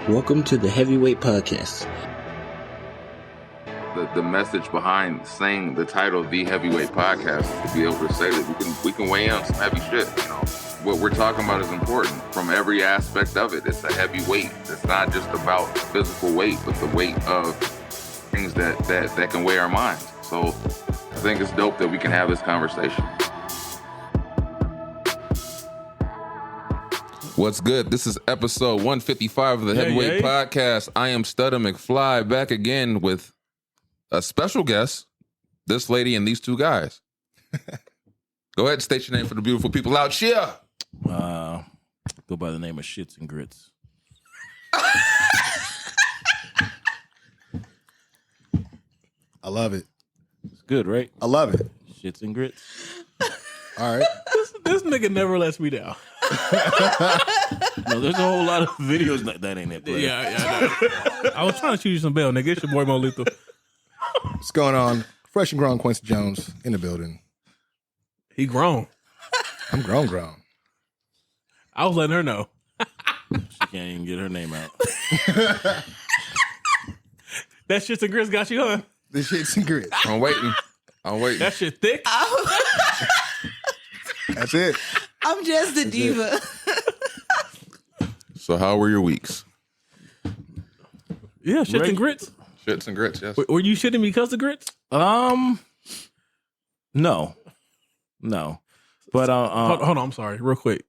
Welcome to the Heavyweight Podcast. The message behind saying the title of the Heavyweight Podcast is to be able to say that we can weigh in on some heavy shit. You know, what we're talking about is important from every aspect of it. It's a heavy weight. It's not just about physical weight, but the weight of things that can weigh our minds. So I think it's dope that we can have this conversation. What's good? This is episode 155 of the Heavyweight Podcast. I am Studder McFly, back again with a special guest, this lady and these two guys. Go ahead and state your name for the beautiful people out here. Go by the name of Shits and Grits. I love it. It's good, right? I love it. Shits and Grits. All right. This nigga never lets me down. No, there's a whole lot of videos that ain't it. Yeah. I was trying to shoot you some bail, nigga. It's your boy Mo Lethal. What's going on? Fresh and grown Quincy Jones in the building. He grown. I'm grown. I was letting her know. She can't even get her name out. That Shits and Grits got you, huh? The Shits and Grits. I'm waiting. That shit thick. That's it. I'm just a diva. So how were your weeks? Yeah, Shits and Grits. Shits and Grits, yes. Were you shitting because of grits? No. But hold on, I'm sorry. Real quick.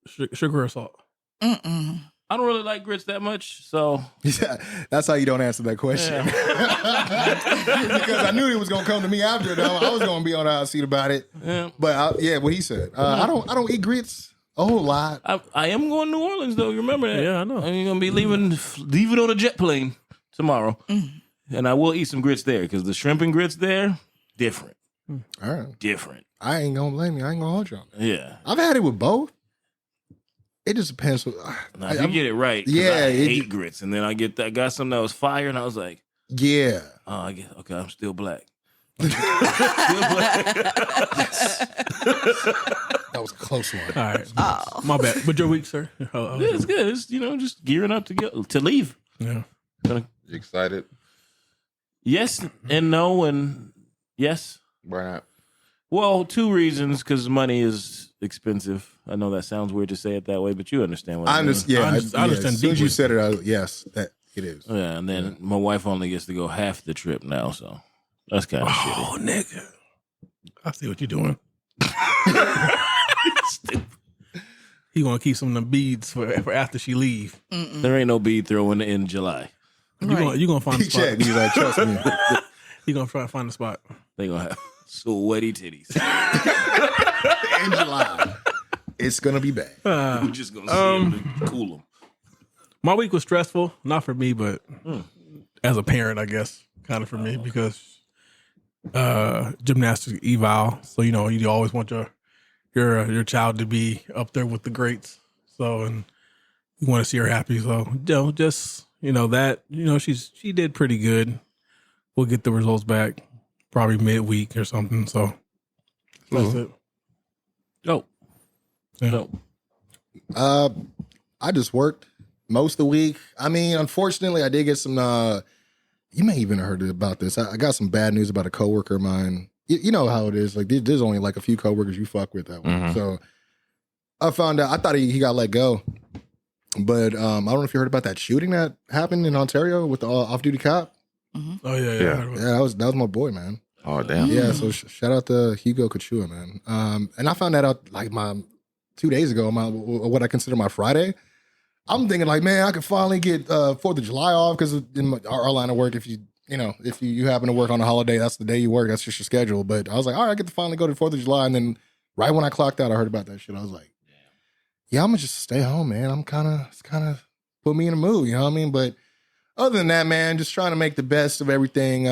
Sugar or salt? Mm-mm. I don't really like grits that much, so Yeah, that's how you don't answer that question. Yeah. Because I knew he was gonna come to me after. Though I was gonna be on the hot seat about it. Yeah. But what he said. I don't eat grits a whole lot. I am going to New Orleans though. You remember that? Yeah, I know. I'm gonna be leaving on a jet plane tomorrow, and I will eat some grits there because the shrimp and grits there different. All right. Different. I ain't gonna blame you. I ain't gonna hold you on that. Yeah. I've had it with both. It just depends. Now, if you get it right, yeah, I hate grits, and then I got something that was fire, and I was like, yeah. Okay, I'm still black. That was a close one. All right. My bad. But your week, sir? Yeah, it's good. It's just gearing up to leave. Yeah. You excited? Yes and no and yes. Why not? Well, two reasons, because money is expensive. I know that sounds weird to say it that way, but you understand what I mean. I understand As soon as you deeply. said it, yes, that it is. Yeah, and then my wife only gets to go half the trip now, so that's kind of shitty. Oh, nigga. I see what you're doing. Stupid. He gonna keep some of them beads for after she leave. There ain't no bead throwing in July. You gonna find the He spot. checked. He's like, trust me. You gonna try to find the spot. They gonna have sweaty titties. In July, it's gonna be bad. We just gonna see them to cool them. My week was stressful, not for me, but as a parent, I guess, kind of for me because gymnastics eval. So you always want your child to be up there with the greats. So and you want to see her happy. So she did pretty good. We'll get the results back probably midweek or something. So that's it. Dope. Yeah. Dope. I just worked most of the week. I mean, unfortunately, I did get some. You may even have heard about this. I got some bad news about a coworker of mine. You know how it is. Like there's only like a few coworkers you fuck with that way. Mm-hmm. So I found out. I thought he got let go, but I don't know if you heard about that shooting that happened in Ontario with the off-duty cop. Mm-hmm. Oh yeah. Yeah, that was my boy, man. Oh, damn. Yeah, so shout out to Hugo Kachua, man. And I found that out like 2 days ago, what I consider my Friday. I'm thinking like, man, I could finally get 4th of July off because in our line of work, if you happen to work on a holiday, that's the day you work. That's just your schedule. But I was like, all right, I get to finally go to 4th of July. And then right when I clocked out, I heard about that shit. I was like, yeah, I'm gonna just stay home, man. It's kind of put me in a mood, you know what I mean? But other than that, man, just trying to make the best of everything.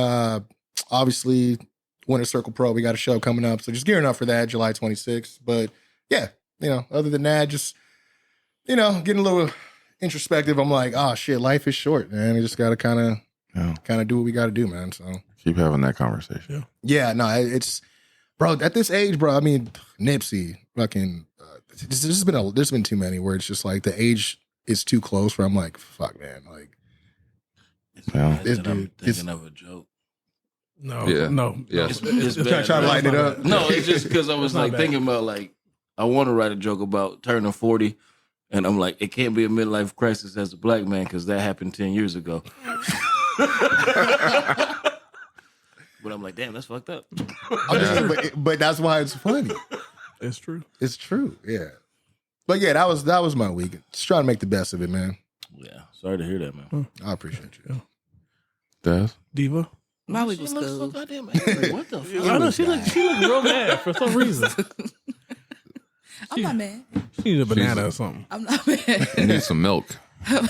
Obviously, Winter Circle Pro, we got a show coming up. So just gearing up for that, July 26th. But yeah, other than that, just, getting a little introspective. I'm like, oh shit, life is short, man. We just got to kind of do what we got to do, man. So Keep having that conversation. yeah, no, it's, bro, at this age, bro, I mean, Nipsey, fucking, there's been too many where it's just like the age it's too close where I'm like, fuck, man. Like, I'm this dude, thinking of a joke. No, Yeah. no. Yeah. It's trying to lighten it up. No, it's just because I was It's not like bad. thinking about like I want to write a joke about turning 40, and I'm like, it can't be a midlife crisis as a black man because that happened 10 years ago. But I'm like, damn, that's fucked up. but that's why it's funny. It's true. It's true. Yeah. But yeah, that was my week. Just trying to make the best of it, man. Yeah, sorry to hear that, man. I appreciate you. Des? Diva. My week was She looks so cool. goddamn angry. What the fuck? I know she look real mad for some reason. I'm not mad. She needs a banana or something. I'm not mad. You need some milk. I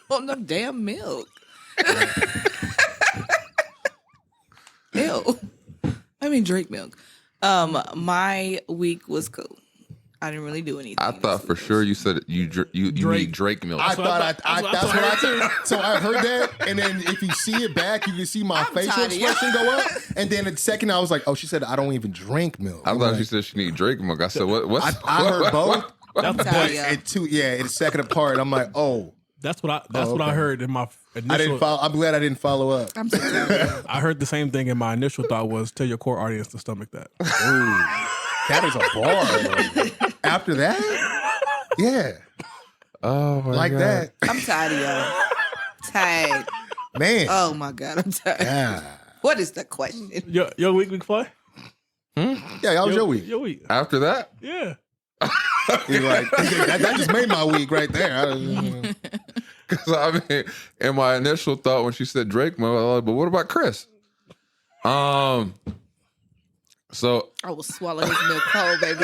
want no damn milk. Ew. I mean, drink milk. My week was cool. I didn't really do anything. I thought for sure you said you need Drake milk. That's what I thought. So I heard that, and then if you see it back, you can see my I'm facial tired of you. expression go up. And then the second, I was like, "Oh, she said I don't even drink milk." I I'm thought like, she said she need Drake milk. I said, what? I heard both. I'm But tired, y'all. it's second apart. I'm like, oh, That's what I okay. heard in my initial. I didn't follow. I'm glad I didn't follow up. I'm so tired. I heard the same thing, and my initial thought was, "Tell your core audience to stomach that." Ooh, that is a bar. After that, yeah, Oh my like God. that, I'm tired of y'all. Tired. man. Oh my God, I'm tired. Yeah, What is the question? Your week, fly. yeah. That was your week. Your week. After that, Yeah. You're like, that just made my week right there. because I mean, in my initial thought when she said Drake milk, I was like, but what about Chris? So I will swallow his milk cold, baby.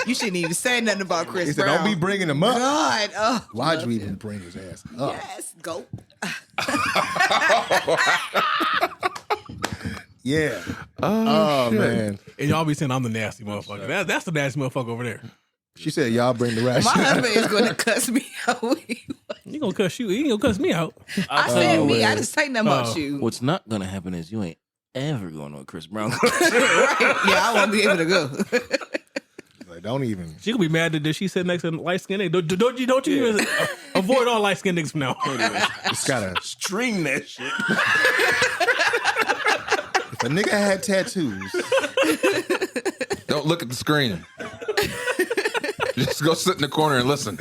You shouldn't even say nothing about Chris He said, Brown. "Don't be bringing him up." God. Oh, Why'd love you even him. bring his ass up? Yes, go. Yeah. oh, shit. Man. And y'all be saying I'm the nasty motherfucker. That's the nasty motherfucker over there. She said, "Y'all bring the rest." My husband is going to cuss me out. You gonna cuss you? He ain't gonna cuss me out. I said me. I man. didn't say nothing about Oh. you. What's not gonna happen is you ain't ever going to a Chris Brown. Right. Yeah, I won't be able to go. Like, don't even. She gonna be mad that she sit next to light skinned niggas. Don't you even avoid all light skinned niggas from now. It's gotta. String that shit. If a nigga had tattoos, don't look at the screen. Just go sit in the corner and listen.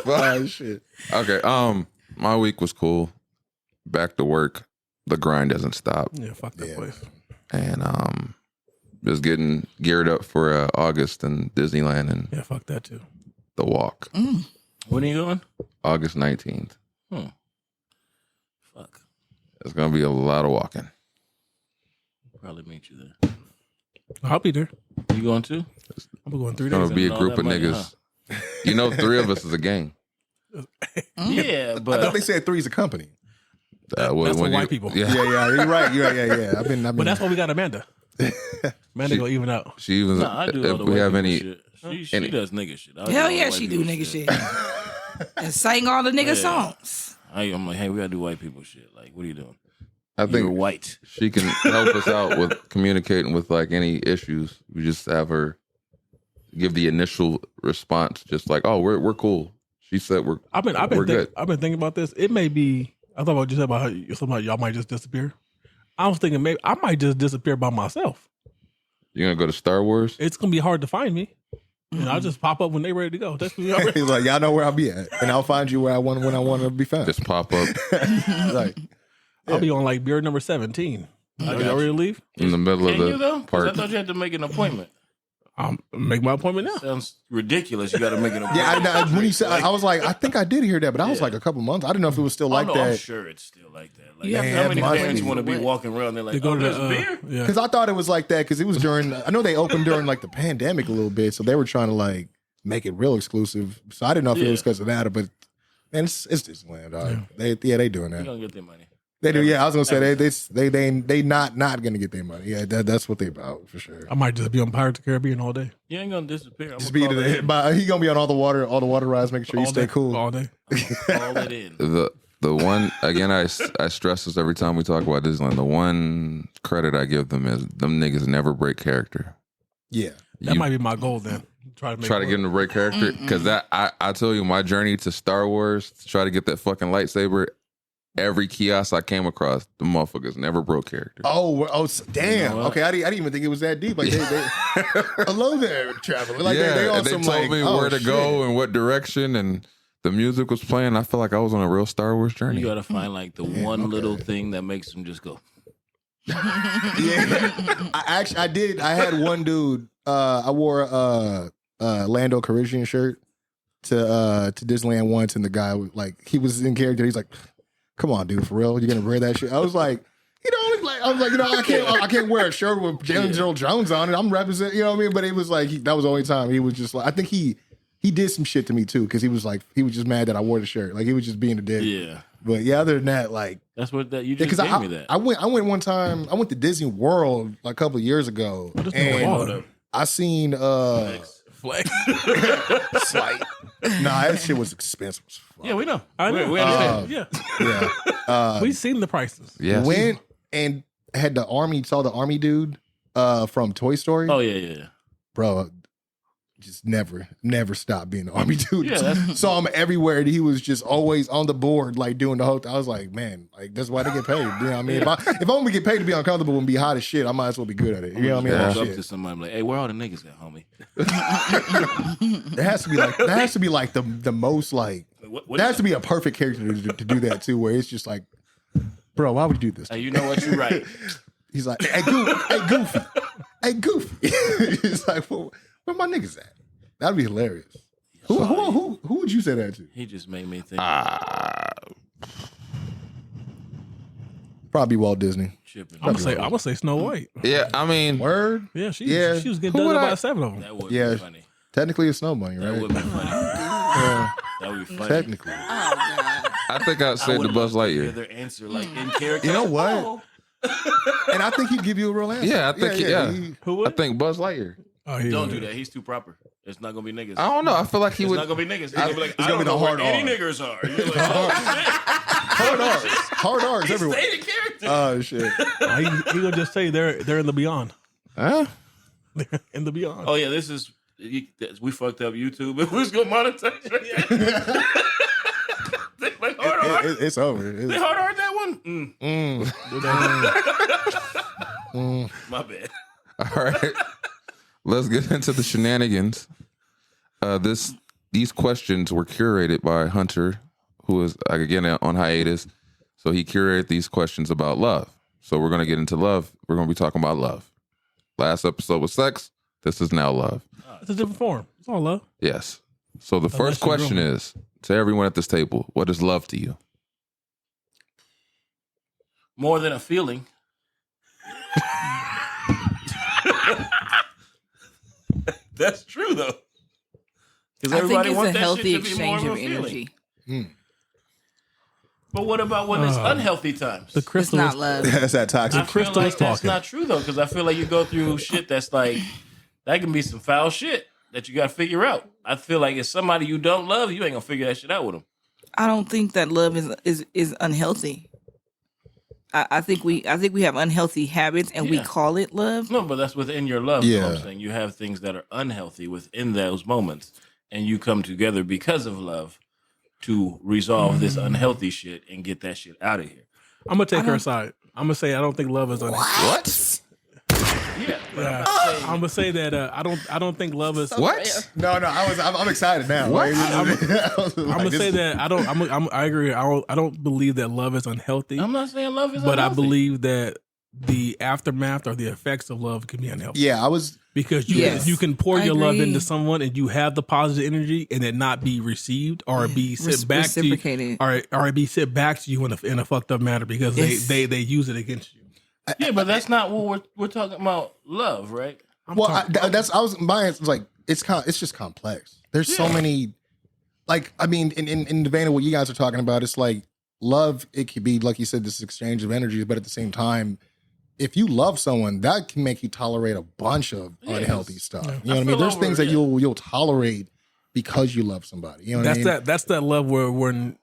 oh shit. Okay. My week was cool. Back to work. The grind doesn't stop, Yeah, fuck that Yeah. place. and just getting geared up for August and Disneyland and Yeah, fuck that too. the walk. When are you going? August 19th. Fuck. It's gonna be a lot of walking. Probably meet you there. I'll be there. You going too? I'm going 3 It's gonna days. be a all group that of money, niggas. You know, 3 of us is a gang. Yeah, I but thought they said three's a company. When that's for you- white people. Yeah. Yeah, you're right. Yeah. I've been. But that's why we got Amanda. Amanda gonna even out. She even. nah, I do all if the we white have people any, shit. She any- does nigga shit. I Hell all yeah, white she do people nigga shit. And sang all the nigga songs. I'm like, hey, we gotta do white people shit. Like, what are you doing? I You're think white. she can help us out with communicating with like any issues. We just have her give the initial response, just like, "Oh, we're cool." She said we're we're good. I've been thinking about this. It may be. I thought about just about how somebody y'all might just disappear. I was thinking maybe I might just disappear by myself. You're gonna go to Star Wars? It's gonna be hard to find me. And I'll just pop up when they ready to go. That's He's like, y'all know where I'll be at, and I'll find you where I want when I want to be found. Just pop up like, I'll be on like beer number 17. Y'all ready to leave? in the middle Can of you though? the 'Cause I park. thought you had to make an appointment. I'll make my appointment now. Sounds ridiculous. You got to make an appointment. yeah. When you said, I was like, I think I did hear that, but I was like a couple months. I didn't know if it was still like oh, no, I'm that sure it's still like that. Like, You have to how have many money. parents want to be walking around? They're They like, go oh, to there's the beer. yeah. because I thought it was like that because it was during. I know they opened during like the pandemic a little bit, so they were trying to like make it real exclusive. So I didn't know if it was because of that, but man, it's Disneyland. Dog. They doing They're that. gonna get their money. They do. Yeah, I was gonna say they not gonna get their money. Yeah, that's what they about for sure. I might just be on Pirates of the Caribbean all day. You ain't gonna disappear. I'm Just gonna be call it in. he gonna be on all the water rides, making sure you All stay day. cool. All day. Call it in. The one again, I stress this every time we talk about Disneyland. The one credit I give them is them niggas never break character. Yeah, That might be my goal then. Try to get him to break character. Because I tell you, my journey to Star Wars to try to get that fucking lightsaber. Every kiosk I came across, the motherfuckers never broke character. Damn. Okay, I didn't even think it was that deep. Like, they hello there, traveler. Like, they told me where to go and what direction, and the music was playing. I feel like I was on a real Star Wars journey. You gotta find like the one little thing that makes them just go. Yeah, I did. I had one dude. I wore a Lando Calrissian shirt to Disneyland once, and the guy was like, he was in character. He's like, "Come on, dude, for real? You're gonna wear that shit?" I was like, I can't wear a shirt with James Earl Jones on it. I'm representing, you know what I mean? But it was like that was the only time he was just like, I think he did some shit to me too, because he was just mad that I wore the shirt. Like, he was just being a dick. Yeah. But yeah, other than that, like, that's what you just gave me that. I went one time. I went to Disney World like a couple of years ago, and I seen Flex. Slight. Nah, that shit was expensive. Yeah, we know. I know. We understand. Yeah. We've seen the prices. Yeah. Went and had saw the army dude from Toy Story. Oh yeah. Bro, just never stopped being the army dude. Yeah, saw him everywhere, and he was just always on the board, like doing the whole thing. I was like, man, like that's why they get paid. You know what I mean? If I'm gonna get paid to be uncomfortable and be hot as shit, I might as well be good at it. You know what I mean? Walk Like, up to somebody and be like, "Hey, where all the niggas at, homie?" There has to be like the most like there has to be a perfect character to do that too, where it's just like, bro, why would you do this? Hey, you know what? You're right. He's like, hey, Goofy. He's like, well, where my niggas at? That'd be hilarious. Who would you say that to? He just made me think. Probably Walt Disney. I'm gonna say Snow White. Yeah, I mean, Word. Yeah, she was getting done by 7 of them. That would be funny. Technically, it's Snow Bunny, right? That would be funny. Yeah. That would be funny. Technically. Oh God. I think I'd say the Buzz Lightyear. Their answer, like in character. You know what? Oh. And I think he'd give you a real answer. Yeah, I think Who would? I think Buzz Lightyear. Oh, he Don't would. do that. He's too proper. It's not gonna be niggas. I don't know. I feel like he It's would. not gonna be niggas. It's gonna be like, It's I gonna don't be the know where hard any R. niggers are. You're like, oh shit. Hard R's He everywhere. stayed in character. Oh shit. He gonna just say they're in the beyond. Huh? In the beyond. Oh yeah, this is we fucked up YouTube. If we was gonna monetize right there. Like, hard R. It's over. They hard R that one. My bad. All right. Let's get into the shenanigans. These questions were curated by Hunter, who is again on hiatus. So he curated these questions about love. So we're gonna get into love. We're gonna be talking about love. Last episode was sex. This is now love. It's a different form. It's all love. Yes. So the first question is to everyone at this table: what is love to you? More than a feeling. That's true though. Because I think everybody it's wants a that healthy shit to be more exchange of a of feeling. energy. But what about when it's unhealthy times? The It's crystal not is love. That's that toxic. I feel crystal like is that's talking. not true though, because I feel like you go through shit that's like that can be some foul shit that you got to figure out. I feel like if somebody you don't love, you ain't gonna figure that shit out with them. I don't think that love is unhealthy. I think we have unhealthy habits and we Yeah. call it love. No, but that's within your love. You know what Yeah. I'm saying? You have things that are unhealthy within those moments, and you come together because of love to resolve this unhealthy shit and get that shit out of here. I'm gonna take her side. I'm gonna say I don't think love is unhealthy. What? Yeah. But Yeah. I'm gonna say that I don't think love is. What? No, I'm excited now. What? I'm gonna say that I agree. I don't believe that love is unhealthy, I'm not saying love is but I unhealthy. believe that the aftermath or the effects of love can be unhealthy. Yeah, I was. Because Yes. you can pour I your love agree. into someone and you have the positive energy and it not be received or be sent back to you Reciprocated. or it be sent back to you in a fucked up manner because Yes. they use it against you. Yeah, but that's not what we're talking about. Love, right? My answer was like it's just complex. There's so many. Like, I mean, in the vein of what you guys are talking about, it's like love. It could be like you said, this exchange of energies, but at the same time, if you love someone, that can make you tolerate a bunch of unhealthy stuff. You know what I mean? feel There's things that yeah. you'll tolerate because you love somebody. You know what I mean? That's that love where when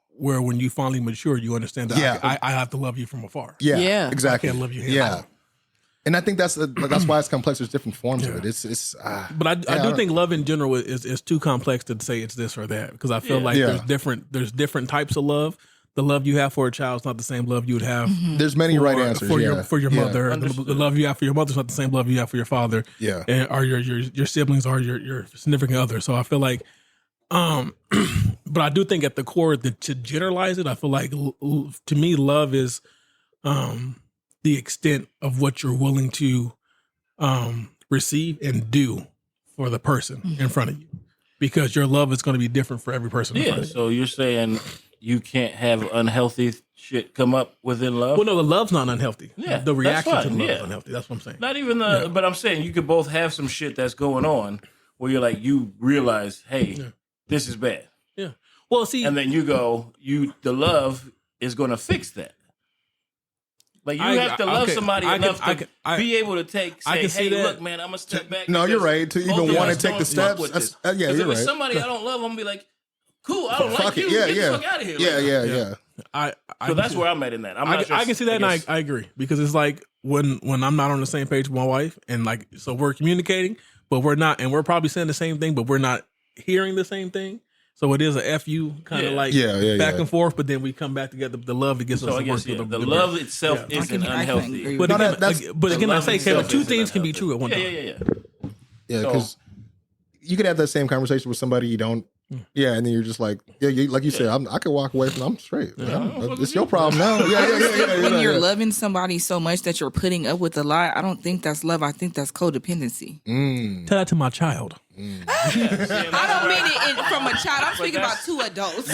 you finally mature, you understand that Yeah. I have to love you from afar. Yeah, Yeah. exactly. I can't love you here. Yeah, And I think that's why it's complex. There's different forms of it. But I do think love in general is too complex to say it's this or that, because I feel like there's different types of love. The love you have for a child is not the same love you would have. There's many right answers for your mother. The love you have for your mother is not the same love you have for your father. Yeah, or your siblings or your significant other. So I feel like, but I do think at the core, to generalize it, I feel like to me, love is the extent of what you're willing to receive and do for the person in front of you, because your love is going to be different for every person. In front of you. So you're saying you can't have unhealthy shit come up within love? Well, no, the love's not unhealthy. Yeah, the reaction to the love yeah. is unhealthy. That's what I'm saying. Not even but I'm saying you could both have some shit that's going on where you're like, you realize, hey, this is bad. Yeah. Well, see, and then you go, the love is going to fix that. Like you have to love somebody enough to be able to say, hey, look, man, I'm gonna step back. No, you're right. To even want to take the steps. Yeah, you're right. If somebody I don't love, I'm gonna be like, cool, I don't like you. Yeah, Get the fuck out of here. Yeah. So that's where I'm at in that. I can see that, and I agree, because it's like when I'm not on the same page with my wife, and like, so we're communicating, but we're not, and we're probably saying the same thing, but we're not hearing the same thing. So it is a FU kind of like back and forth, but then we come back together. The love that gets us to work through the love itself isn't unhealthy. But again, I say, Kevin, two things can be true at one time. Yeah, because you could have that same conversation with somebody you don't. Yeah, and then you're just like, like you said, I could walk away from. I'm straight. It's your problem now. When you're loving somebody so much that you're putting up with a lie, I don't think that's love. I think that's codependency. Tell that to my child. I don't mean it from a child. I'm speaking about two adults.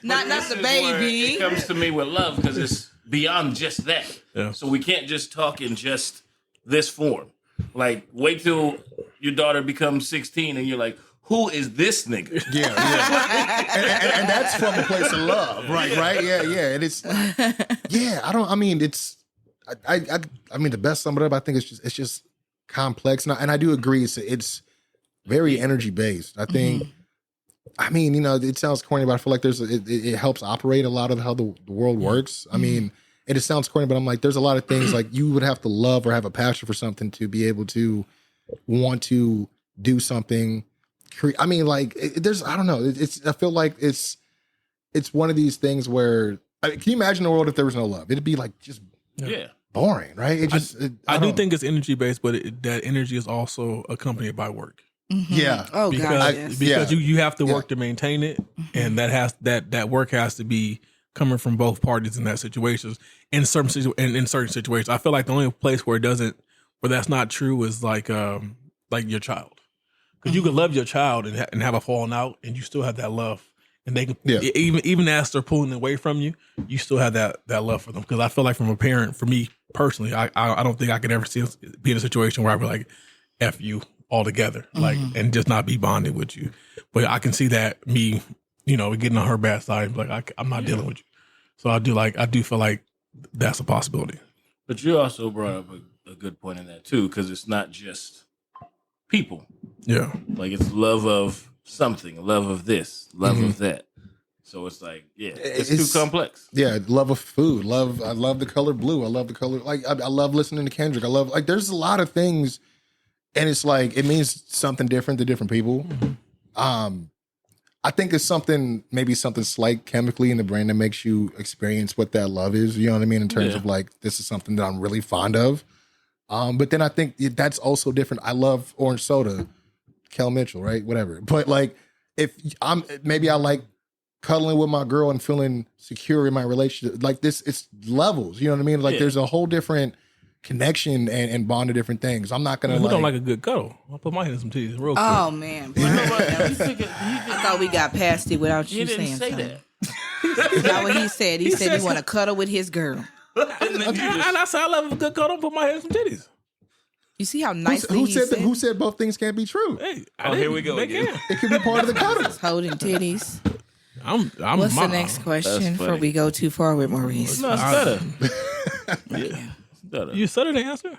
Not the baby. It comes to me with love because it's beyond just that. Yeah. So we can't just talk in just this form. Like, wait till your daughter becomes 16 and you're like, who is this nigga? Yeah. and that's from a place of love, right? Yeah. And it's, I mean, to best sum it up, I think it's just complex. And I do agree. It's very energy based. I think, I mean, it sounds corny, but I feel like it helps operate a lot of how the world works. I mean, it sounds corny, but I'm like, there's a lot of things like you would have to love or have a passion for something to be able to want to do something. I mean, like, I don't know. I feel like it's one of these things where, can you imagine a world if there was no love? It'd be like just boring, right? I do think it's energy based, but that energy is also accompanied by work. Mm-hmm. Yeah. Oh, because you have to work to maintain it, and that work has to be coming from both parties in that situation. In certain situations, I feel like the only place where that's not true is like your child. Because you can love your child and have a falling out, and you still have that love, and they can even as they're pulling away from you, you still have that love for them. Because I feel like from a parent, for me personally, I don't think I could ever be in a situation where I'd be like, F you altogether, like, and just not be bonded with you. But I can see that me, getting on her bad side, like I'm not dealing with you. So I do feel like that's a possibility. But you also brought up a good point in that too, because it's not just people. Yeah. Like, it's love of something, love of this, love of that. So it's like, it's too complex. Yeah, love of food. I love the color blue. I love the color, like, I love listening to Kendrick. I love, like, there's a lot of things, and it's like, it means something different to different people. I think it's maybe something slight chemically in the brain that makes you experience what that love is, you know what I mean? In terms of like, this is something that I'm really fond of. But then I think that's also different. I love orange soda, Kel Mitchell, right? Whatever. But like, maybe I like cuddling with my girl and feeling secure in my relationship. Like this, it's levels, you know what I mean? Like there's a whole different connection and bond to different things. I'm not going to don't like a good cuddle? I'll put my head in some titties real quick. Oh man. I thought we got past it without you saying something. That's not what he said. He said he want to cuddle with his girl. And I said I love a good cuddle. Put my head in some titties. You see how nicely who said both things can't be true? Hey, here we go again. It could be part of the cuddle. Holding titties. What's the next question before we go too far with Maurice? No, it's better. You said the answer?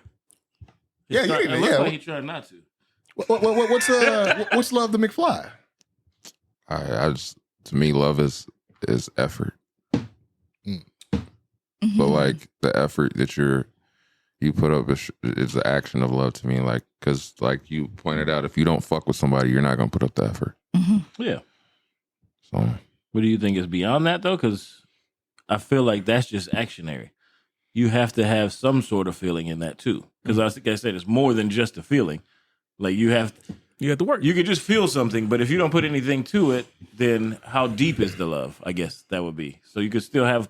It looks like he tried not to. What's love the McFly? To me, love is effort. But like the effort that you're you put up is the action of love to me. Like, because like you pointed out, if you don't fuck with somebody, you're not gonna put up the effort. Yeah. So, what do you think is beyond that though? Because I feel like that's just actionary. You have to have some sort of feeling in that too. Because like I said, it's more than just a feeling. Like you have to work. You could just feel something, but if you don't put anything to it, then how deep is the love? I guess that would be. So you could still have.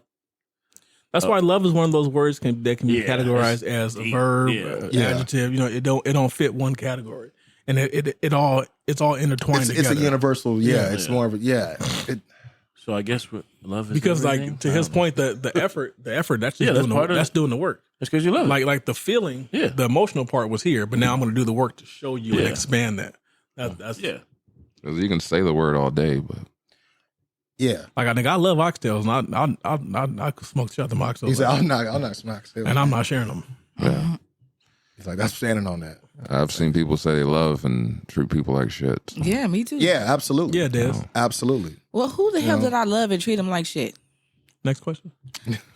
That's why love is one of those words that can be categorized as a verb, adjective. You know, it don't fit one category, and it's all intertwined. It's a universal. It's more of a So I guess what love is because everything? like to his point, the effort that's just doing the work. That's because you love it. Like the feeling, the emotional part was here, but now I'm going to do the work to show you and expand that. That's because you can say the word all day, but like I think I love oxtails, and I could smoke shot them oxtails. He said, "I'm not smack still," and I'm not sharing them. Yeah, he's like, "That's standing on that." I've seen people say they love and treat people like shit. Yeah, me too. Yeah, absolutely. Yeah, Des. Absolutely. Well, who the hell did I love and treat him like shit? Next question.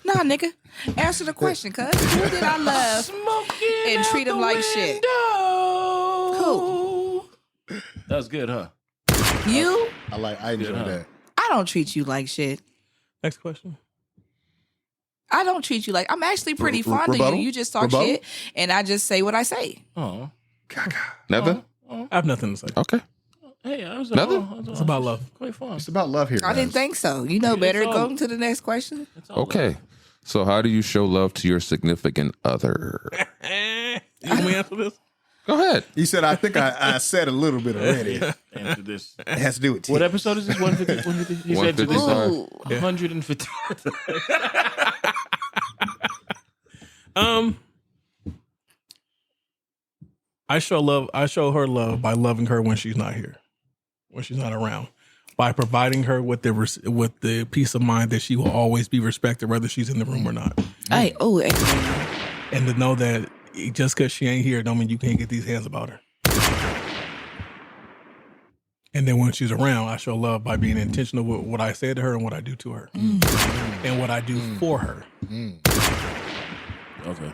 Nah, nigga. Answer the question, cuz. Who did I love and treat him like shit? Who? That was good, huh? You? I enjoy that. I don't treat you like shit. Next question. I don't treat you like. I'm actually pretty fond of you. You just talk shit, and I just say what I say. Oh, Nothing. I have nothing to say. Okay. Hey, I was Nothing? It's about love. Quite fun. It's about love here. I didn't think so. You know better. Go to the next question. Okay. So, how do you show love to your significant other? You want me to answer this? Go ahead. He said, "I think I said a little bit already." Answer this. It has to do with tea. What episode is this? 150? He said to this 150. I show her love by loving her when she's not here, when she's not around, by providing her with the peace of mind that she will always be respected, whether she's in the room or not. Hey, And to know that just because she ain't here, don't mean you can't get these hands about her. And then when she's around, I show love by being intentional with what I say to her and what I do to her, and what I do for her. Okay.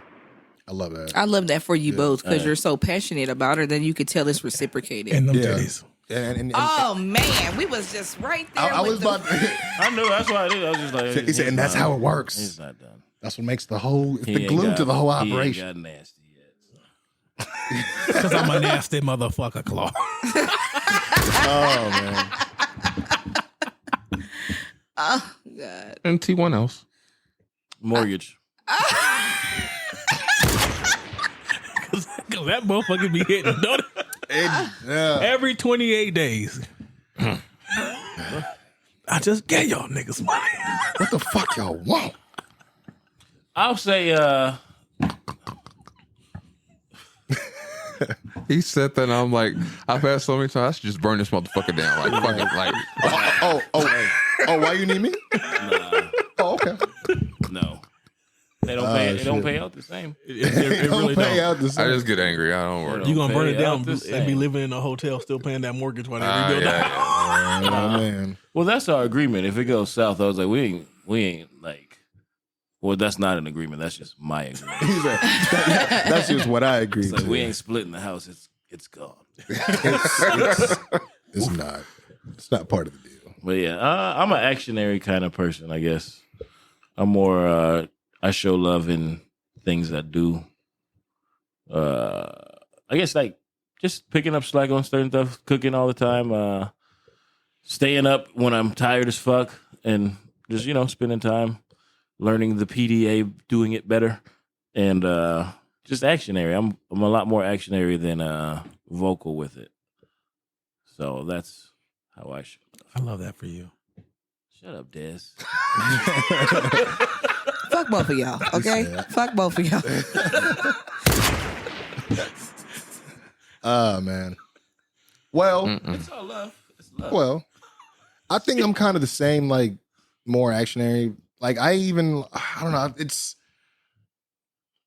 I love that. I love that for you both because you're so passionate about her. Then you could tell it's reciprocated. And them titties. And oh man, we was just right there. I was about. I knew that's why I did. I was just like, He said, and that's how it works. He's not done. That's what makes the whole the glue to the whole operation. He ain't got nasty yet. Because I'm a nasty motherfucker, Claw. Oh man. Oh God. And T1 else. Mortgage. Because that motherfucker be hitting, don't it? Every 28 days. I just gave y'all niggas money. What the fuck y'all want? I'll say, He said that, and I'm like, I've had so many times, I should just burn this motherfucker down. Like, fucking, like. Oh, why you need me? nah. Oh, okay. No. They don't pay. They don't pay out the same. It really pay don't. out the same. I just get angry. I don't worry. You gonna burn it down out the and same. be living in a hotel still paying that mortgage while they rebuild Yeah. Oh man. Well, that's our agreement. If it goes south, I was like, we ain't like. Well, that's not an agreement. That's just my agreement. He's like, that's just what I agree It's like to. we ain't splitting the house. It's gone. It's not. It's not part of the deal. But yeah, I'm an actionary kind of person. I guess I'm more. I show love in things I do. I guess like just picking up slack on certain stuff, cooking all the time, staying up when I'm tired as fuck, and just spending time learning the PDA, doing it better, and just actionary. I'm a lot more actionary than vocal with it. So that's how I show love. I love that for you. Shut up, Des. Fuck both of y'all, okay? Fuck both of y'all. Man. Well, It's all love. It's love. well, I think I'm kind of the same, like more actionary. Like I don't know.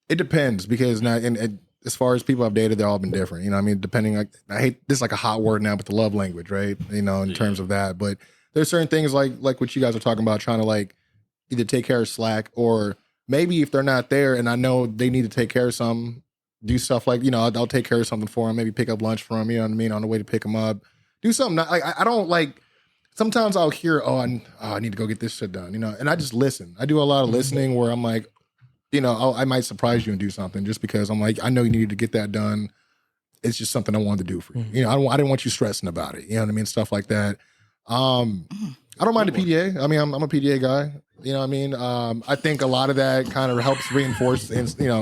It depends because now, and as far as people I've dated, they've all been different. You know what I mean? Depending, like I hate this is like a hot word now, but the love language, right? In terms of that. But there's certain things like what you guys are talking about, trying to like either take care of slack or maybe if they're not there and I know they need to take care of something, do stuff like, I'll take care of something for them, maybe pick up lunch for them, you know what I mean, on the way to pick them up. Do something. I don't like, sometimes I'll hear, I need to go get this shit done, and I just listen. I do a lot of listening where I'm like, I might surprise you and do something just because I'm like, I know you need to get that done. It's just something I wanted to do for you. I didn't want you stressing about it. You know what I mean? Stuff like that. I don't mind the PDA. I mean, I'm a PDA guy. You know what I mean? I think a lot of that kind of helps reinforce,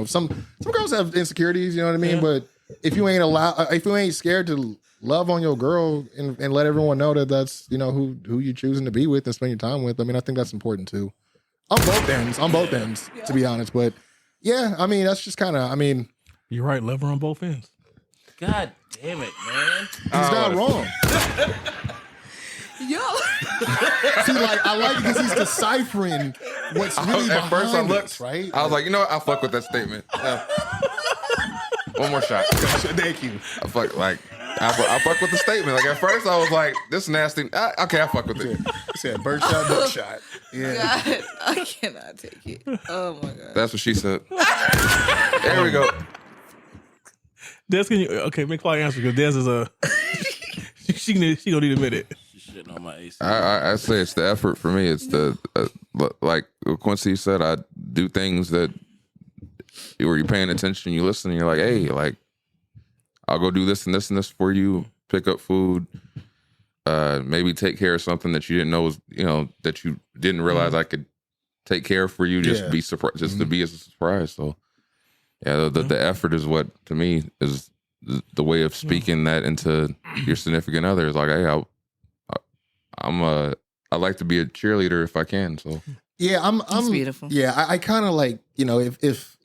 some girls have insecurities, you know what I mean? Yeah. But if you ain't scared to love on your girl and let everyone know that that's, who you're choosing to be with and spend your time with, I mean, I think that's important too. On both ends, to be honest. But yeah, I mean, that's just kind of, you're right. Love her on both ends. God damn it, man. He's not wrong. Yo. See, I like it because he's deciphering what's really behind first I looked, this, right? I was like, you know what? I'll fuck with that statement. One more shot. Thank you. I fuck with the statement. Like at first I was like, this nasty. Okay, I fuck with it. He said birdshot, buckshot. Yeah. God, I cannot take it. Oh my God. That's what she said. There we go. Des, make Claudia answer because Des is she gonna need a minute. She's shitting on my AC. I say it's the effort for me. It's the like Quincy said. I do things that where you're paying attention, you listen, and you're like, hey, like I'll go do this and this and this for you. Pick up food. Maybe take care of something that you didn't know was that you didn't realize I could take care of for you. Just be surprised, just to be as a surprise. So. Yeah, the effort is what to me is the way of speaking that into your significant other. Is like, hey, I like to be a cheerleader if I can. So yeah, I'm beautiful. Yeah, I kind of like if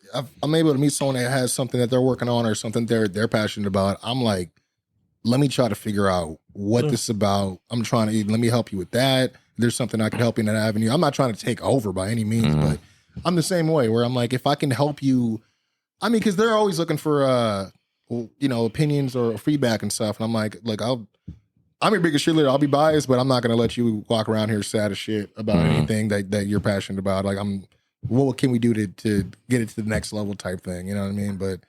I'm able to meet someone that has something that they're working on or something they're passionate about, I'm like, let me try to figure out what this is about. I'm trying to let me help you with that. There's something I can help you in that avenue. I'm not trying to take over by any means, but I'm the same way where I'm like, if I can help you. I mean, because they're always looking for, opinions or feedback and stuff. And I'm like, I'm your biggest cheerleader. I'll be biased, but I'm not going to let you walk around here sad as shit about anything that you're passionate about. Like, what can we do to get it to the next level type thing? You know what I mean? But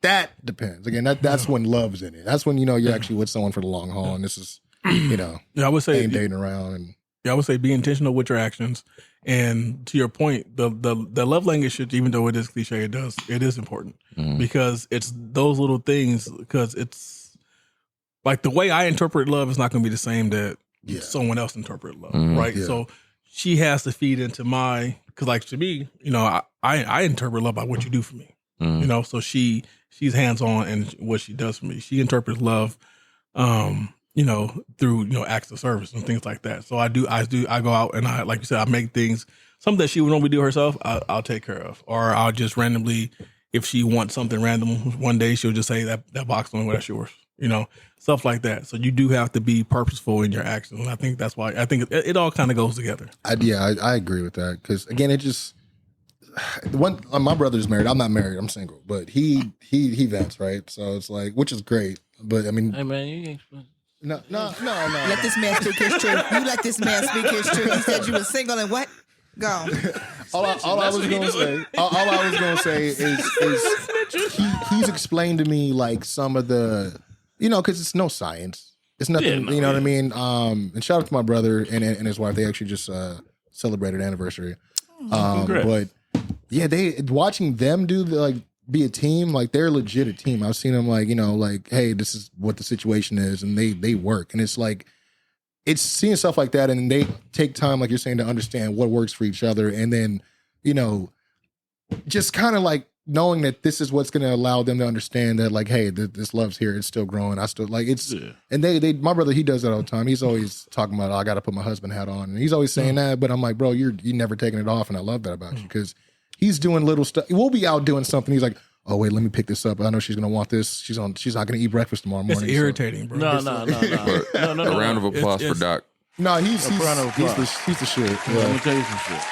that depends. Again, that's when love's in it. That's when, you're actually with someone for the long haul. And this is, I would say dating around. And I would say be intentional with your actions. And to your point, the love language should, even though it is cliche, it is important because it's those little things. Because it's like the way I interpret love is not going to be the same that someone else interpret love, right? Yeah. So she has to feed into because like to me, I interpret love by what you do for me, So she's hands on in what she does for me. She interprets love, through, acts of service and things like that. So I go out and I, like you said, I make things, something that she would normally do herself, I'll take care of. Or I'll just randomly, if she wants something random one day, she'll just say that box on, that's yours, stuff like that. So you do have to be purposeful in your actions. And I think that's why, I think it all kind of goes together. I agree with that. Cause again, it just, my brother's married. I'm not married. I'm single, but he vents, right? So it's like, which is great. But I mean, hey man, you ain't supposed. No. Let this man speak his truth. You let this man speak his truth. He said you were single and what? Go. all I was gonna say is he's explained to me like some of the, because it's no science. It's nothing. What I mean. And shout out to my brother and his wife. They actually just celebrated anniversary. But yeah, watching them do be a team, like they're legit a team. I've seen them hey, this is what the situation is, and they work. And it's like, it's seeing stuff like that, and they take time, like you're saying, to understand what works for each other, and then, just kind of like knowing that this is what's going to allow them to understand that, like, hey, this love's here, it's still growing. I still like it's, and they my brother, he does that all the time. He's always talking about, I got to put my husband hat on, and he's always saying that, but I'm like, bro, you never taking it off, and I love that about you because. He's doing little stuff. We'll be out doing something. He's like, oh, wait, let me pick this up. I know she's going to want this. She's not going to eat breakfast tomorrow morning. It's irritating, bro. No. A round of applause for Doc. No, he's the shit. Yeah. Let me tell you some shit.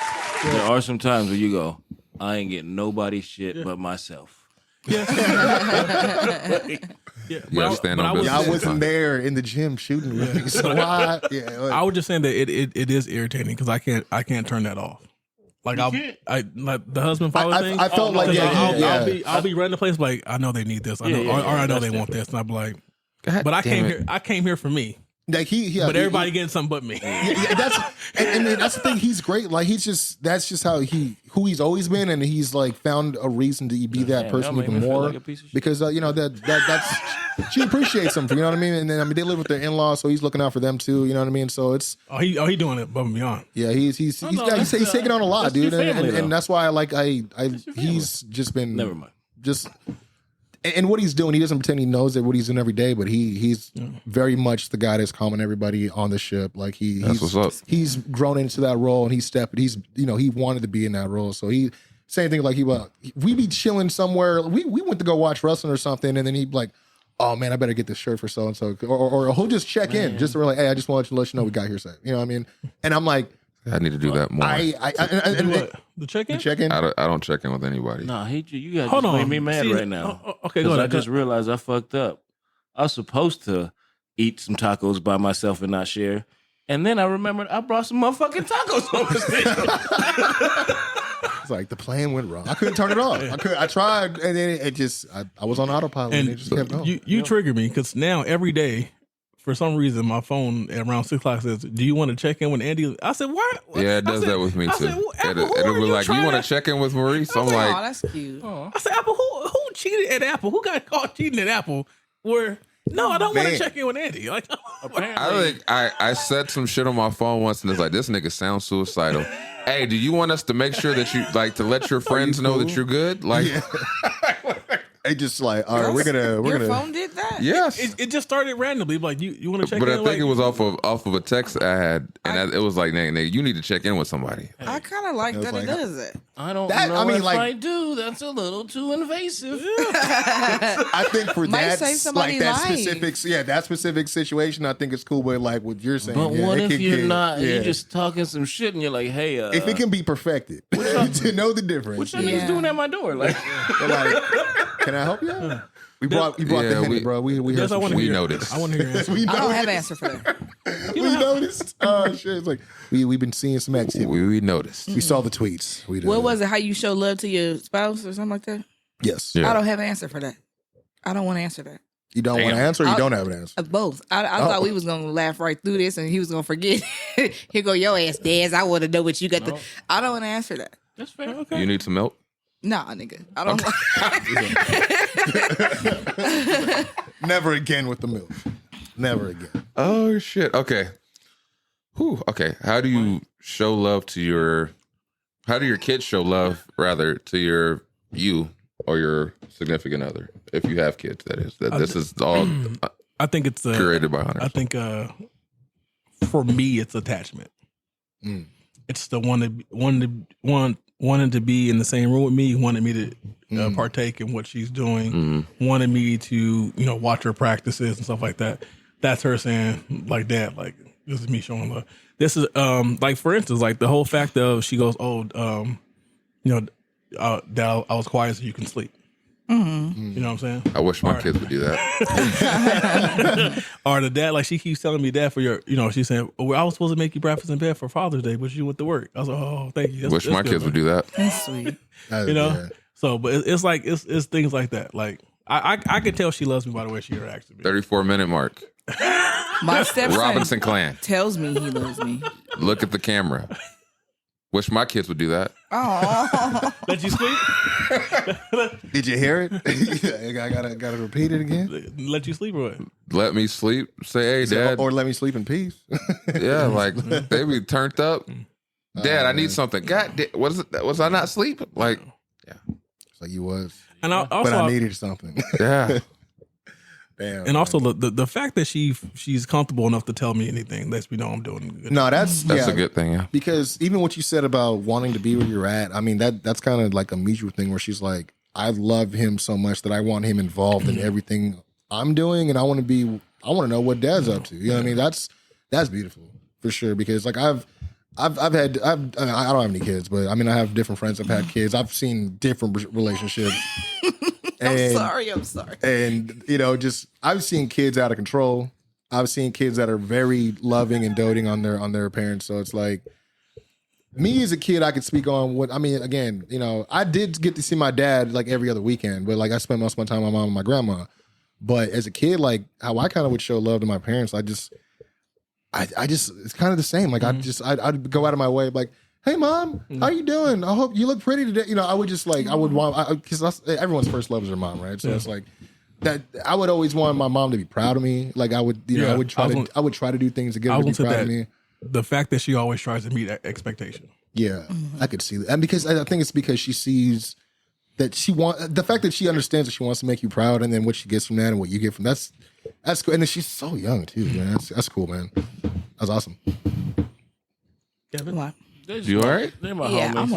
There are some times where you go, I ain't getting nobody's shit but myself. Yeah. I wasn't there in the gym shooting with me. So I was just saying that it is irritating because I can't turn that off. Like like the husband father thing. I felt like I'll be running the place like I know they need this. I know, or I know they want this, and I'm like, but I came here for me. Like but everybody getting something but me. That's and that's the thing. He's great. Like that's just who he's always been, and he's like found a reason to be that person even more because that's she appreciates him. You know what I mean? And then they live with their in-laws, so he's looking out for them too. You know what I mean? So it's he doing it above and beyond. Yeah, he's taking on a lot, dude, and that's why he's just been never mind just. And what he's doing, he doesn't pretend he knows that what he's doing every day, but he's very much the guy that's calming everybody on the ship. Like that's what's up. He's grown into that role, and he wanted to be in that role. So same thing. Like we be chilling somewhere. We went to go watch wrestling or something, and then he'd be like, "Oh man, I better get this shirt for so and so," or he'll just check in, just to be like, "Hey, I just wanted to let you know we got here safe." You know what I mean? And I'm like, I need to do that more. The check-in? The check-in? I don't check in with anybody. Nah, you guys just made me mad right now. Okay, go ahead. I just realized I fucked up. I was supposed to eat some tacos by myself and not share. And then I remembered I brought some motherfucking tacos home. It's like the plan went wrong. I couldn't turn it off. I tried, and then it just I was on autopilot, and it just kept going. You triggered me because now every day, for some reason, my phone at around 6 o'clock says, "Do you want to check in with Andy?" I said, "What?" Yeah, it does that with me too. It'll be like, "You want to check in with Maurice?" I'm like, "Oh, that's cute." I said, "Apple, who cheated at Apple? Who got caught cheating at Apple?" No, I don't want to check in with Andy. Like, I think I said some shit on my phone once, and it's like, this nigga sounds suicidal. Hey, do you want us to make sure that you like to let your friends know that you're good? Like, they just like, all right, we're gonna. Your phone did that? Yes, it just started randomly. Like, you want to check but in? I think it was off of a text I had, and it was like, nigga, you need to check in with somebody. I kind of like that he does it. I don't know if I do. That's a little too invasive. I think for Might save somebody's life. That specific situation, I think it's cool. But like what you're saying, But what if you're not? You're just talking some shit, and you're like, "Hey, if it can be perfected, to know the difference." What y'all niggas doing at my door? Like, can I help you? We brought the Henny, bro. We noticed. I want to hear it. I don't have an answer for that. We noticed. Oh shit! It's like we've been seeing some activity. We noticed. We saw the tweets. What was it? How you show love to your spouse or something like that? Yes. Yeah. I don't have an answer for that. I don't want to answer that. You don't want to answer, or you don't have an answer? Both. I thought we was gonna laugh right through this, and he was gonna forget. Here go your ass, Daz. I want to know what you got. I don't want to answer that. that's fair. Okay. You need some milk? Nah, nigga. I don't. Never again with the milk. Never again. Oh shit. Okay. Whew. Okay. How do you show love to your? How do your kids show love rather to you or your significant other? If you have kids, that is. This is all. I think it's curated by Hunter. I think for me, it's attachment. It's the wanting to be in the same room with me, wanted me to partake in what she's doing, wanted me to watch her practices and stuff like that. That's her saying like, "Dad, like this is me showing love." This is like, for instance, like the whole fact of she goes, Dad, I was quiet so you can sleep. Mm-hmm. You know what I'm saying? I wish my kids would do that. Or the dad, like she keeps telling me that for your, she's saying, "Oh, I was supposed to make you breakfast in bed for Father's Day, but you went to work." I was like, "Oh, thank you." Wish my kids would do that. That's sweet. So, but it's like it's things like that. Like I can tell she loves me by the way she reacts to me. 34-minute mark. My stepson Robinson Clan tells me he loves me. Look at the camera. Wish my kids would do that. Oh, Let you sleep? Did you hear it? I gotta repeat it again. Let you sleep or what? Let me sleep. Say, "Hey, Dad," or let me sleep in peace. Yeah, like they be turned up. Dad, I need something. God, was I not asleep? Like, yeah, it's like you was, and but I needed something. Yeah. Damn, and also the fact that she's comfortable enough to tell me anything lets me know I'm doing good. No, that's a good thing. Yeah, because even what you said about wanting to be where you're at, I mean that's kind of like a mutual thing where she's like, I love him so much that I want him involved in everything I'm doing, and I want to know what Dad's up to. You know what I mean? That's beautiful for sure. Because like I don't have any kids, but I mean I have different friends that've had kids. I've seen different relationships. I'm sorry. And I've seen kids out of control. I've seen kids that are very loving and doting on their parents. So it's like me as a kid, I could speak on what I mean. Again, I did get to see my dad like every other weekend, but like I spent most of my time with my mom and my grandma. But as a kid, like how I kind of would show love to my parents, I just it's kind of the same. Like I'd go out of my way, like, hey mom, how you doing? I hope you look pretty today. I would just like I would want because everyone's first love is their mom, right? So it's like that. I would always want my mom to be proud of me. Like I would, I would try to do things to get her to be proud of me. The fact that she always tries to meet that expectation. Yeah, I could see that, and because I think it's because she sees that the fact that she understands that she wants to make you proud, and then what she gets from that and what you get from that's cool. And then she's so young too, man. That's cool, man. That's awesome. Kevin, What? You all right? They're my Yeah, homies.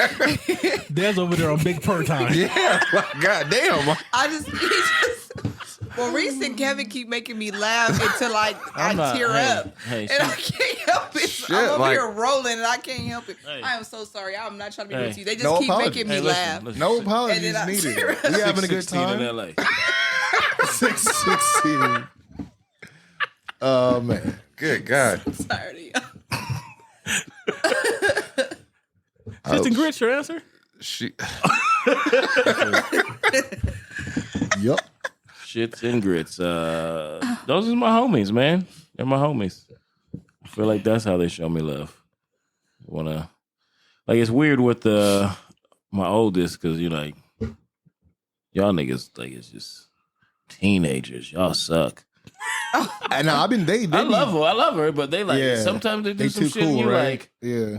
I'm okay. Dad's over there on big purr time. Yeah, god damn. Well, Reese and Kevin keep making me laugh until I tear up. Hey, And I can't help it. Shit, I'm over like- here rolling and I can't help it. Hey. I am so sorry. I'm not trying to be Hey. rude to you. They just No keep apologies. making me Hey, laugh. listen. No And apologies then I needed. tear up. We having a good 16 time. in LA. 616. Oh man. Good God. I'm sorry. Shits and grits, your answer? She. Yup. Shits and grits. Those are my homies, man. They're my homies. I feel like that's how they show me love. It's weird with my oldest because you're like, y'all niggas like it's just teenagers. Y'all suck. And I've been they I love her, but they like sometimes they do they some too shit cool, and you're right? like, Yeah.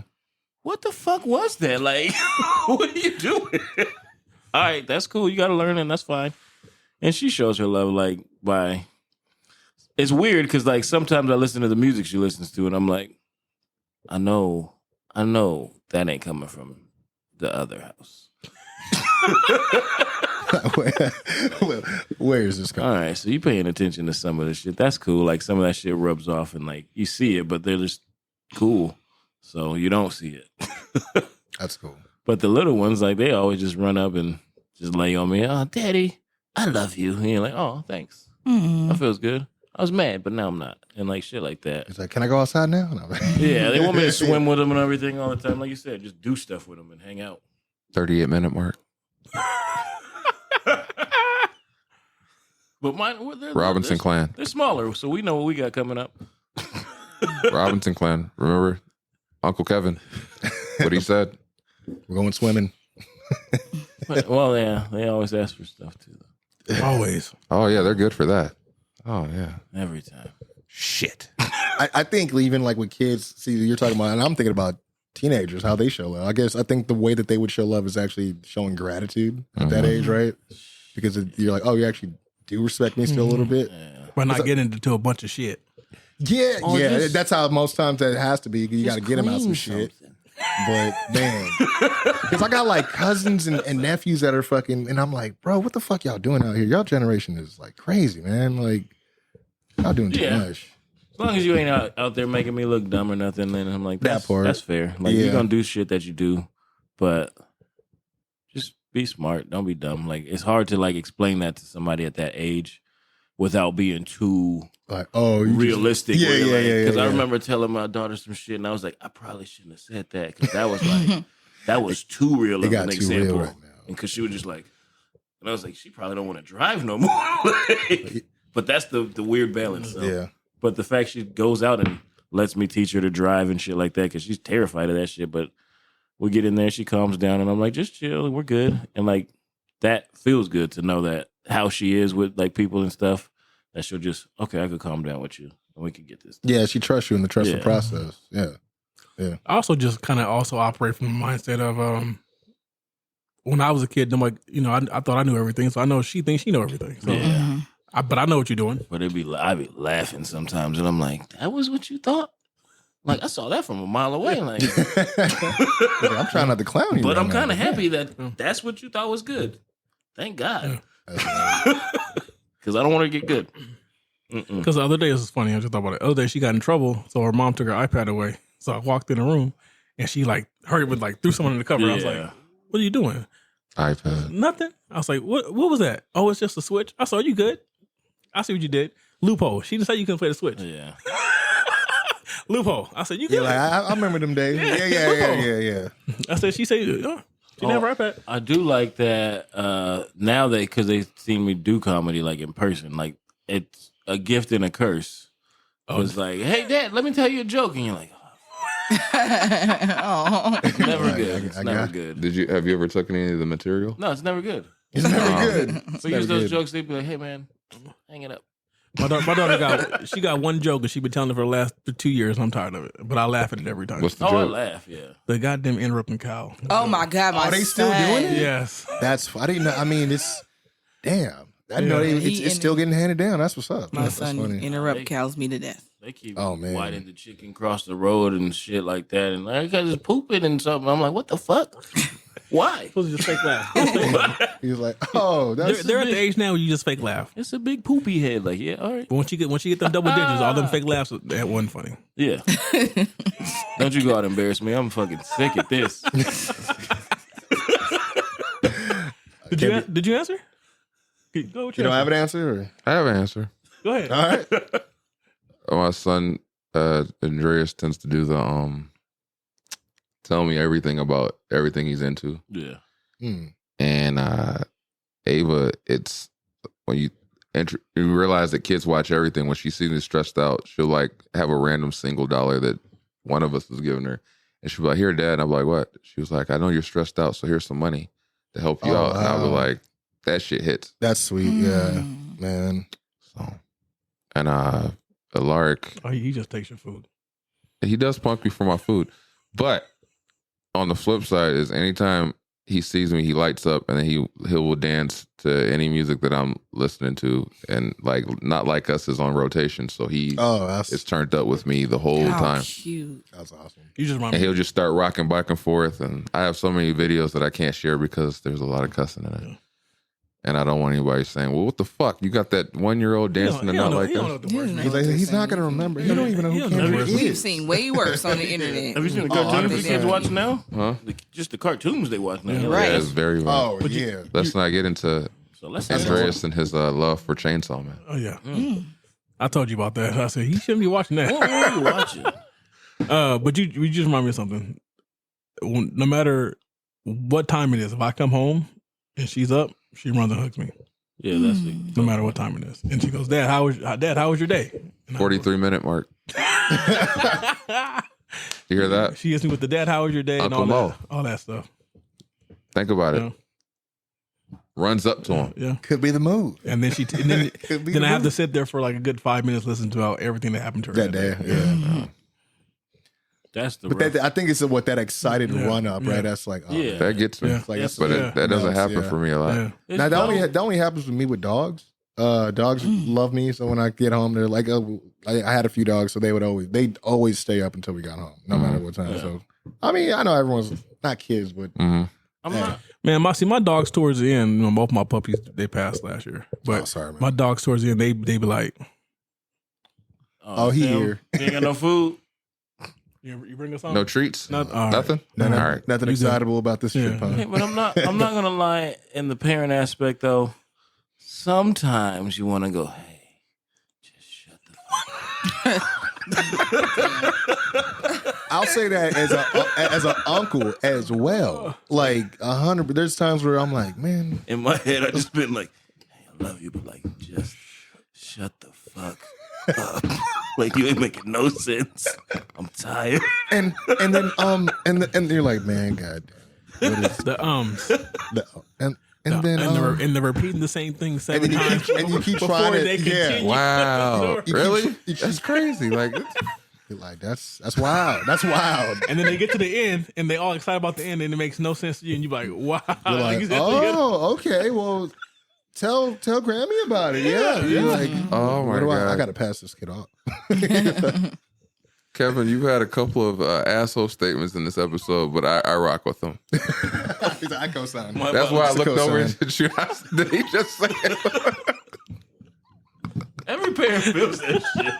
what the fuck was that? Like, what are you doing? All right, that's cool. You got to learn, and that's fine. And she shows her love, like, by... It's weird, because, like, sometimes I listen to the music she listens to, and I'm like, I know that ain't coming from the other house. Where is this coming? All right, so you paying attention to some of this shit. That's cool. Like, some of that shit rubs off, and, like, you see it, but they're just cool. So you don't see it. That's cool. But the little ones, like, they always just run up and just lay on me. Oh, daddy, I love you. And you're like, oh, thanks. That feels good. I was mad, but now I'm not. And like shit like that. It's like, can I go outside now? No. Yeah, they want me to swim with them and everything all the time. Like you said, just do stuff with them and hang out. 38-minute mark. But mine, Robinson clan. They're smaller, so we know what we got coming up. Robinson clan. Remember Uncle Kevin? What he said? We're going swimming. Well, yeah, they always ask for stuff too. Always. Oh yeah, they're good for that. Oh yeah. Every time. Shit. I think even like with kids, see, you're talking about, and I'm thinking about teenagers, how they show love. I think the way that they would show love is actually showing gratitude at that age, right? Because you're like, oh, you actually do respect me still a little bit. But not getting into a bunch of shit. Yeah, that's how most times that has to be. You got to get them out some shit. But man, because I got like cousins and nephews that are fucking, and I'm like, bro, what the fuck y'all doing out here? Y'all generation is like crazy, man. Like, y'all doing too much. As long as you ain't out there making me look dumb or nothing, then I'm like, that's fair. Like, you're going to do shit that you do, but just be smart. Don't be dumb. Like, it's hard to like explain that to somebody at that age without being too like, oh, realistic. Yeah. Because I remember telling my daughter some shit, and I was like, I probably shouldn't have said that, because that was like, that was too real of an example. Real right now. And because she was just like, and I was like, she probably don't want to drive no more. Like, but that's the weird balance. So. Yeah. But the fact she goes out and lets me teach her to drive and shit like that, because she's terrified of that shit. But we get in there, she calms down, and I'm like, just chill, we're good. And like, that feels good to know that how she is with like people and stuff, that she'll just, okay, I could calm down with you and we could get this done. Yeah, she trusts you in the trustful process. Yeah. I also just kind of also operate from the mindset of when I was a kid, I'm like, I thought I knew everything, so I know she thinks she know everything. So, but I know what you're doing. But I'd be laughing sometimes, and I'm like, that was what you thought? Like, I saw that from a mile away. Like, I'm trying not to clown you. But I'm kind of happy that that's what you thought was good. Thank God. Because I don't want to get good. Because the other day, this is funny, I just thought about it. The other day, she got in trouble, so her mom took her iPad away. So I walked in the room, and she like hurried with like threw someone in the cover. I was like, what are you doing? iPad. Nothing. I was like, what was that? Oh, it's just a switch. I saw you good. I see what you did. Loophole. She didn't say you couldn't play the switch. Yeah. Loophole. I said, you good. Yeah, like I remember them days. Yeah. I said, she said, oh, she never iPad. I do like that now because they seen me do comedy like in person. Like it's a gift and a curse. It's like, hey, Dad, let me tell you a joke, and you're like, oh, it's never good. It's never good. Have you ever taken any of the material? No, it's never good. It's never good. So use those jokes. They'd be like, hey, man, hang it up. My daughter got one joke, and she been telling it for the last 2 years. And I'm tired of it, but I laugh at it every time. What's the I joke? laugh, yeah. The goddamn interrupting cow. Oh my God, my Are they still son. doing it? Yes. I didn't know. I mean, it's damn. I didn't know it's still getting handed down. That's what's up. My That's son funny. interrupt cows me to death. They keep man. whiting the chicken cross the road and shit like that, and like, guys is pooping and something. I'm like, what the fuck? Why? Supposed to just fake laugh. He was like, oh, that's They're at the age now where you just fake laugh. It's a big poopy head. Like, yeah, all right. But once you get them double digits, all them fake laughs, that wasn't funny. Yeah. Don't you go out and embarrass me. I'm fucking sick at this. Did you answer? Go with You don't have an answer? Or? I have an answer. Go ahead. All right. My son Andreas tends to do the tell me everything about everything he's into. Yeah. And Ava, it's when you realize that kids watch everything. When she sees me stressed out, she'll like have a random single dollar that one of us was giving her, and she'll be like, "Here, Dad." And I'm like, "What?" She was like, "I know you're stressed out, so here's some money to help you out." And I was like, "That shit hits." That's sweet. Yeah, man. So, and Alaric, He just takes your food. he does punk me for my food, but on the flip side is anytime he sees me, he lights up, and then he will dance to any music that I'm listening to, and like Not Like Us is on rotation, so he is turned up with me the whole time. Cute. That's awesome. You just And he'll just start rocking back and forth, and I have so many videos that I can't share because there's a lot of cussing in it. Yeah. And I don't want anybody saying, "Well, what the fuck? You got that 1-year-old dancing to Not Like Us." He's not going to remember. He don't even know who Kendrick is. We've seen way worse on the internet. Have you seen the cartoons the kids watch now? Huh? Just the cartoons they watch now. Yeah. Right. Yeah, it's very violent. Oh, yeah. Let's not get into Andreas and his love for Chainsaw Man. Oh yeah. I told you about that. I said he shouldn't be watching that. What are you watching? But you just remind me of something. No matter what time it is, if I come home and she's up, she runs and hugs me. Yeah, that's it. No matter what time it is, and she goes, "Dad, how was your day?" 43-minute mark. You hear that? She hits me with the "Dad, how was your day?" Uncle and Mo. all that stuff. Think about it. Yeah. Runs up to him. Yeah, could be the mood. and then then I have to sit there for like a good 5 minutes listening to everything that happened to her That day. Yeah. That's the. But I think it's that excited run up, right? That's like, That gets me. Yeah. Like, But that doesn't happen for me a lot. Yeah. It's now dope. that only happens with me with dogs. Dogs love me, so when I get home, they're like, I had a few dogs, so they'd always stay up until we got home, no matter what time. So I mean, I know everyone's not kids, but I'm not. Man, my dogs towards the end, both my puppies they passed last year. But sorry, man. my dogs towards the end, they be like, he Sam, here. You ain't got no food. "You bring us on? No treats? All right. Nothing? All right. Nothing excitable about this trip, huh? Hey, but I'm not gonna lie. In the parent aspect, though, sometimes you want to go, hey, just shut the fuck. I'll say that as an uncle as well. Like 100. There's times where I'm like, man, In my head, I just been like, hey, I love you, but like, just shut the fuck up. Like you ain't making no sense. I'm tired. and then and you're like, man, god damn, what is and then they're repeating the same thing 7 and then times. you keep trying to continue. Wow. You Really? keep- That's crazy. Like, you're like, that's wild. That's wild. And then they get to the end, and they all excited about the end, and it makes no sense to you. And you're like, "Wow!" You're like, oh, okay. Well, tell Grammy about it. Yeah. You're like, oh my what do God. I got to pass this kid off. Kevin, you've had a couple of asshole statements in this episode, but I rock with them. He's like, I co-sign. That's why I looked over Co-sign. at you. Did he just say it? Every parent feels that shit.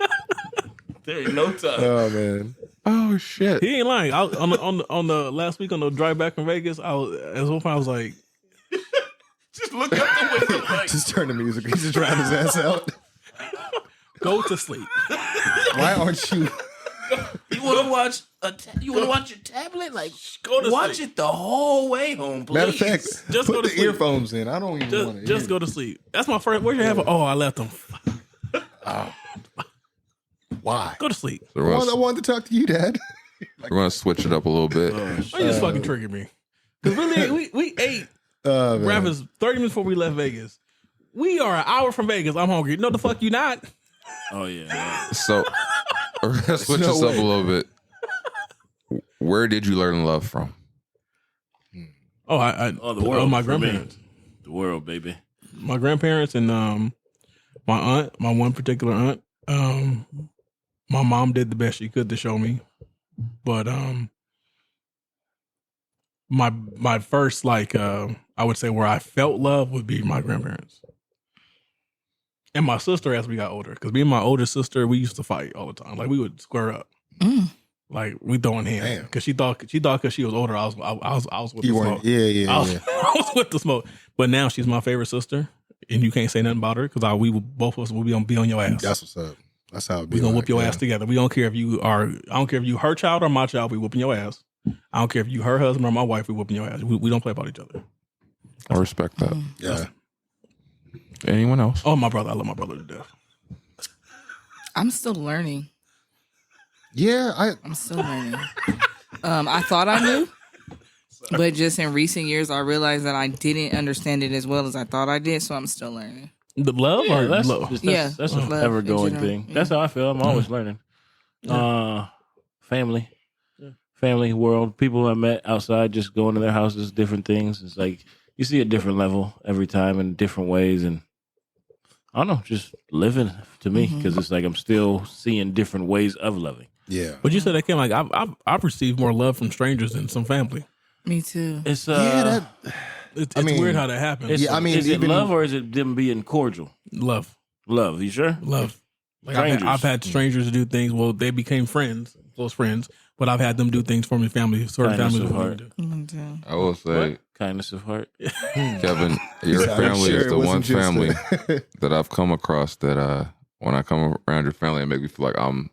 There ain't no time. Oh man. Oh, shit. He ain't lying. On the last week on the drive back from Vegas, I was like, Just look out the window. Like, Just turn the music. He's just driving his ass out. "Go to sleep." Why aren't you You want to watch you want to watch your tablet? Like, watch sleep. it the whole way home, please. Matter of fact, Just put go to the sleep. earphones in. I don't even want to. Just go to sleep. That's my first. Where's your headphone? Oh, I left them. Why? Go to sleep. So I wanted to talk to you, Dad. we're gonna switch it up a little bit. Why you just fucking triggered me? Because really, we ate breakfast 30 minutes before we left Vegas. We are an hour from Vegas. I'm hungry. No, the fuck you not. Oh yeah. So let's switch this up a little bit. Where did you learn love from? Oh, The world. my for me. grandparents. The world, baby. My grandparents and my aunt, my one particular aunt. My mom did the best she could to show me, but my first I would say where I felt love would be my grandparents and my sister as we got older. Because me and my older sister, we used to fight all the time. Like we would square up. Like we throwing hands because she thought because she was older, I was with the smoke. I was with the smoke. But now she's my favorite sister, and you can't say nothing about her because both of us will be on your ass. That's what's up. That's how it be. We gonna whoop your ass together. We don't care if you are. I don't care if you her child or my child. We whooping your ass. I don't care if you her husband or my wife. We whooping your ass. We don't play about each other. I respect that. Yeah. Anyone else? Oh, my brother. I love my brother to death. I'm still learning. Yeah, I'm still learning. I thought I knew, but just in recent years, I realized that I didn't understand it as well as I thought I did. So I'm still learning. The love or that's love? that's love an ever going in thing. general. That's how I feel. I'm always learning. Family, world, people I met outside, just going to their houses, different things. It's like you see a different level every time in different ways, and I don't know, just living to me because it's like I'm still seeing different ways of loving. yeah. But you said that came like I've received more love from strangers than some family. Me too. It's It's I mean, weird how that happens. it's, Yeah, I mean, is it even- love or is it them being cordial? Love. Love, you sure? Like Strangers. I've had strangers do things. Well, they became friends, close friends. But I've had them do things for me, certain Kindness families. of would heart. never do. I will say, Kindness of heart. Kevin, your family sure is it the one wasn't just family a- that I've come across that when I come around your family, it makes me feel like I'm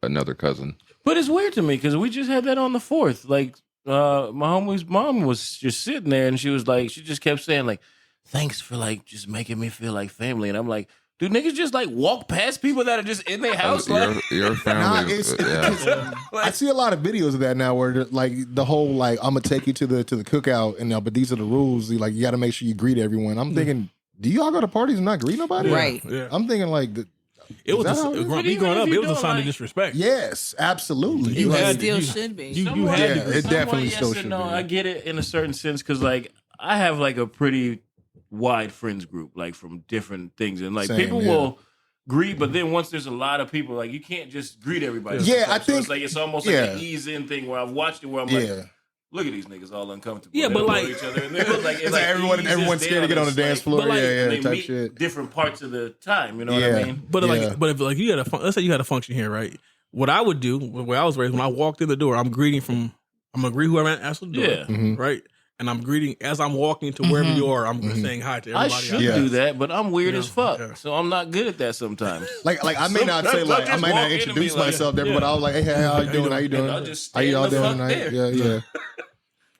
another cousin. But it's weird to me because we just had that on the 4th. Like, my homie's mom was just sitting there and she was like, she just kept saying, like, thanks for like just making me feel like family. And I'm like, do niggas just like walk past people that are just in their house? Your family, I see a lot of videos of that now where like the whole like I'm gonna take you to the cookout and but these are the rules. Like you got to make sure you greet everyone. I'm thinking, do y'all go to parties and not greet nobody? Right. Yeah. I'm thinking like It was Is that how it is? me growing up. Even if It you was a don't sign of like- disrespect. yes, absolutely. You It had still you- should be. You Somewhat, had Yeah, to. it definitely yes still and should no. be. I get it in a certain sense because like I have like a pretty wide friends group, like from different things, and like Same, people yeah. will greet, but then once there's a lot of people, like you can't just greet everybody. Yeah, sometimes. I think- so it's like it's almost like yeah. an ease in thing where I've watched it where I'm Yeah. like, look at these niggas all uncomfortable. Yeah, They but don't know like- each other, and then it's like, It's like everyone's scared to get on the dance floor. But like- and they type meet shit. different parts of the time. You know what Yeah. I mean? But Yeah. like, but if like you had let's say you had a function here, right? What I would do, where I was raised, when I walked in the door, I'm gonna greet whoever answers the door, Yeah. Mhm. right? And I'm greeting as I'm walking to wherever you are. I'm saying hi to I everybody. should Yeah. do that, but I'm weird as fuck, Yeah. so I'm not good at that sometimes. Like I may not say like I Just might walk not in and introduce be like, myself to everybody. I was like, hey, how you doing? How you doing? And I'll just How you all stand the doing fuck tonight? there. Yeah.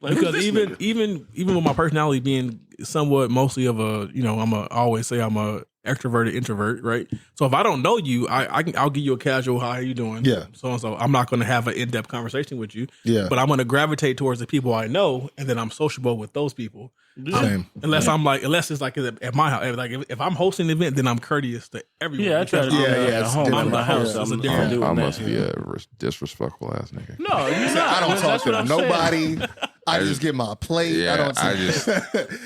Like, Because who's this nigga? even with my personality being somewhat mostly of a, I always say I'm a extroverted introvert, right? So if I don't know you, I'll give you a casual hi, how you doing? Yeah. So I'm not going to have an in-depth conversation with you. Yeah. But I'm going to gravitate towards the people I know, and then I'm sociable with those people. Same. Unless it's like at my house, like if I'm hosting an event, then I'm courteous to everyone. Yeah, I try to do Yeah, that yeah, at it's home. different. At my house, Yeah, it's a I'm different- doing I that. must be a disrespectful ass nigga. No, you're not. I don't That's talk what to I'm saying. nobody. I just get my plate. Yeah, I don't.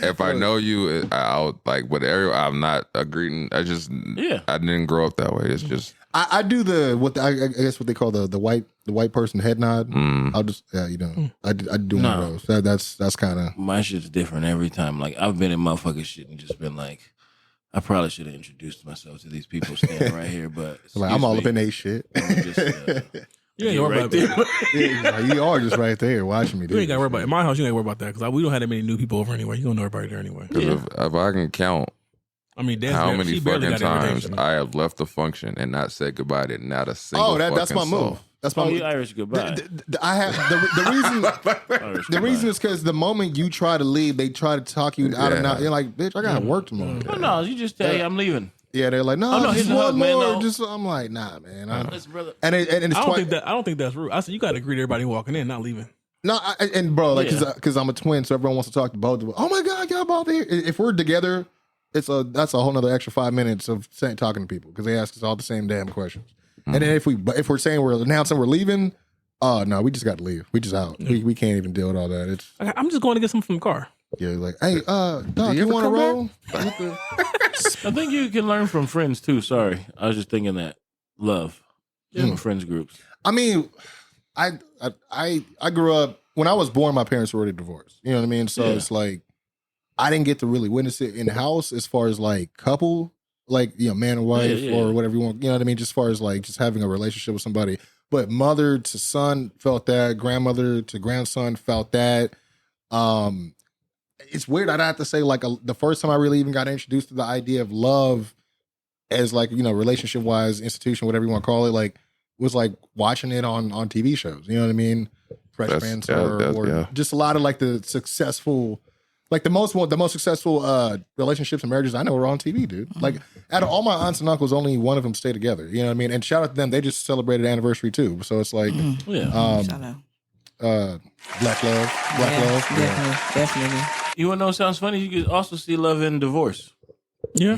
if I know you, I'll like whatever. I'm not a greeting. I didn't grow up that way. It's just I do I guess what they call the white person head nod. I'll just you know I do one of those. That's kind of My shit's different every time. Like I've been in motherfucking shit and just been like, I probably should have introduced myself to these people standing right here, but like I'm all up in their shit. You ain't worry right about there. Yeah, like, you are just right there watching me. You ain't got to worry about it. In my house, you ain't got to worry about that because we don't have that many new people over anyway. You don't know everybody there anyway. 'cause if I can count I mean, how many she barely fucking got an times invitation. I have left the function and not said goodbye to not a single. Oh, that's my fucking soul. move. That's my you Irish goodbye. I have the reason. The reason is because the moment you try to leave, they try to talk you out of not. You're like, bitch, I got to work tomorrow. No, you just tell I'm leaving. Yeah, they're like, no, here's just a one hug, more. man. No. Just I'm like, nah, man. Listen, brother. And it's I don't think that's rude. I said you got to greet everybody walking in, not leaving. No, and bro, like, because I'm a twin, so everyone wants to talk to both of us. Oh my god, y'all both here. If we're together, that's a whole nother extra 5 minutes of talking to people because they ask us all the same damn questions. And then if we're saying we're announcing we're leaving, no, we just got to leave. We just out. We can't even deal with all that. I'm just going to get something from the car. Yeah, like, hey, dog, you want to roll? I think you can learn from friends too. Sorry, I was just thinking that love, friends groups. I mean, I grew up when I was born. My parents were already divorced. You know what I mean? So it's like I didn't get to really witness it in the house as far as like couple, like man and wife or whatever you want. You know what I mean? Just as far as like just having a relationship with somebody. But mother to son felt that. Grandmother to grandson felt that. It's weird. I'd have to say like the first time I really even got introduced to the idea of love as like, relationship wise, institution, whatever you want to call it, like was like watching it on TV shows. You know what I mean? Fresh Prince or just a lot of like the successful, like the most successful relationships and marriages I know are on TV, dude. Like out of all my aunts and uncles, only one of them stay together. You know what I mean? And shout out to them. They just celebrated anniversary too. So it's like, shout out. Black love. Definitely. You want to know what sounds funny? You could also see love in divorce. Yeah.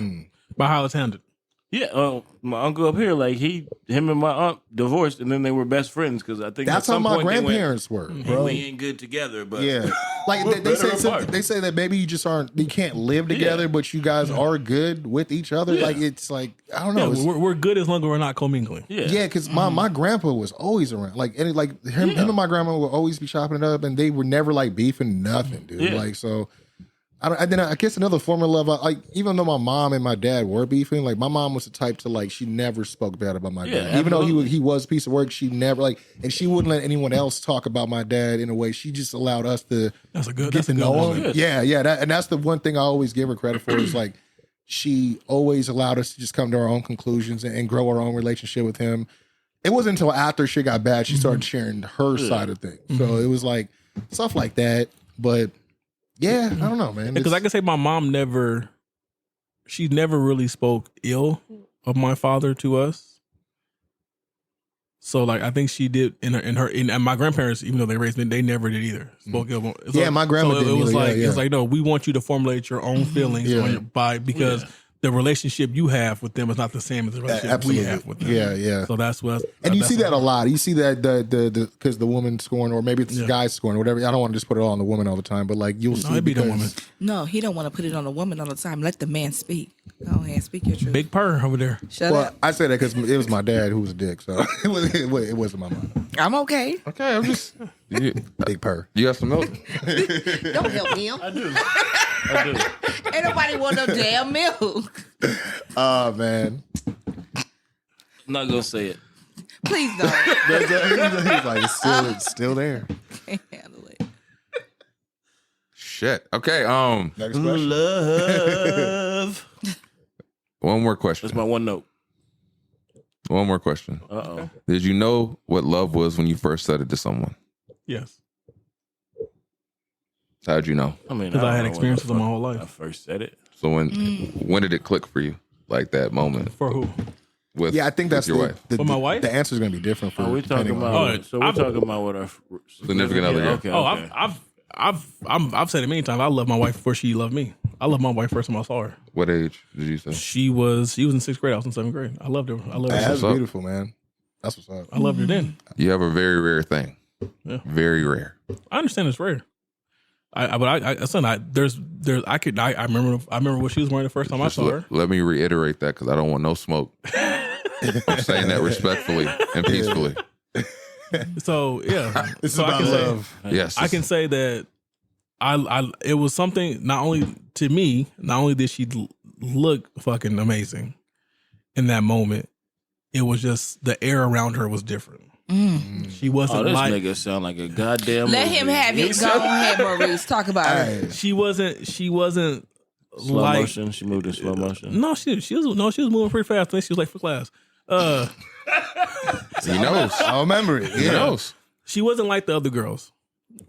By how it's handled. Yeah, my uncle up here, like him and my aunt divorced, and then they were best friends because I think that's how my grandparents were, bro. We ain't good together, but like they say that maybe you can't live together, but you guys are good with each other. Yeah. Like it's like I don't know, we're good as long as we're not commingling. Yeah, because my grandpa was always around, like him and my grandma would always be chopping it up, and they were never like beefing nothing, dude. Yeah. Like so. I guess another form of love, like even though my mom and my dad were beefing, like my mom was the type to like she never spoke bad about my dad, even though he was a piece of work. She never and she wouldn't let anyone else talk about my dad in a way. She just allowed us to get to know him. Yeah, and that's the one thing I always give her credit for is like she always allowed us to just come to our own conclusions and grow our own relationship with him. It wasn't until after shit got bad she started sharing her side of things. So it was like stuff like that, but. Yeah, I don't know, man. Because I can say my mom never really spoke ill of my father to us. So like I think she did and my grandparents, even though they raised me, they never did either. Spoke ill. My grandma didn't. It was like it's like no, we want you to formulate your own feelings because the relationship you have with them is not the same as the relationship we have with them. Yeah. So that's what. And you see that a lot. You see that the because the woman scoring, or maybe it's the guy scoring, whatever. I don't want to just put it all on the woman all the time, but like you'll see. It'd be the woman. No, he don't want to put it on the woman all the time. Let the man speak. Go ahead, speak your truth. Big purr over there. Shut up. I say that because it was my dad who was a dick, so it wasn't my mom. I'm okay. Okay, I'm just big purr. You got some milk? Don't help him. I do. Ain't nobody want no damn milk. Oh man. I'm not gonna say it. Please don't. He's like it's still there. Can't handle it. Shit. Okay. Next question. Love. One more question. That's my one note. One more question. Uh-oh. Did you know what love was when you first said it to someone? Yes. How'd you know? I mean, because I had experiences my whole life. I first said it. So when did it click for you? Like that moment? For who? I think that's your wife. For my wife? The answer is going to be different for. We're talking about. We're talking about what our significant other. Yeah. Okay. I've said it many times. I love my wife before she loved me. I loved my wife first time I saw her. What age did you say? She was in 6th grade. I was in 7th grade. I loved her. That's beautiful, man. That's what's up. I loved her then. You have a very rare thing. Yeah. Very rare. I understand it's rare. I remember what she was wearing the first time I saw her. Let me reiterate that because I don't want no smoke. I'm saying that respectfully and peacefully. So yeah, this is about love. Yes, I can say that it was something. Not only to me, not only did she look fucking amazing in that moment, it was just the air around her was different. She wasn't this like nigga sound like a goddamn. Let movie. him have it. Go ahead, Maurice. Talk about her. She wasn't slow like motion. She moved in slow motion. No, she was moving pretty fast. I think she was like for class. He knows. I remember it. He Yeah. knows. She wasn't like the other girls.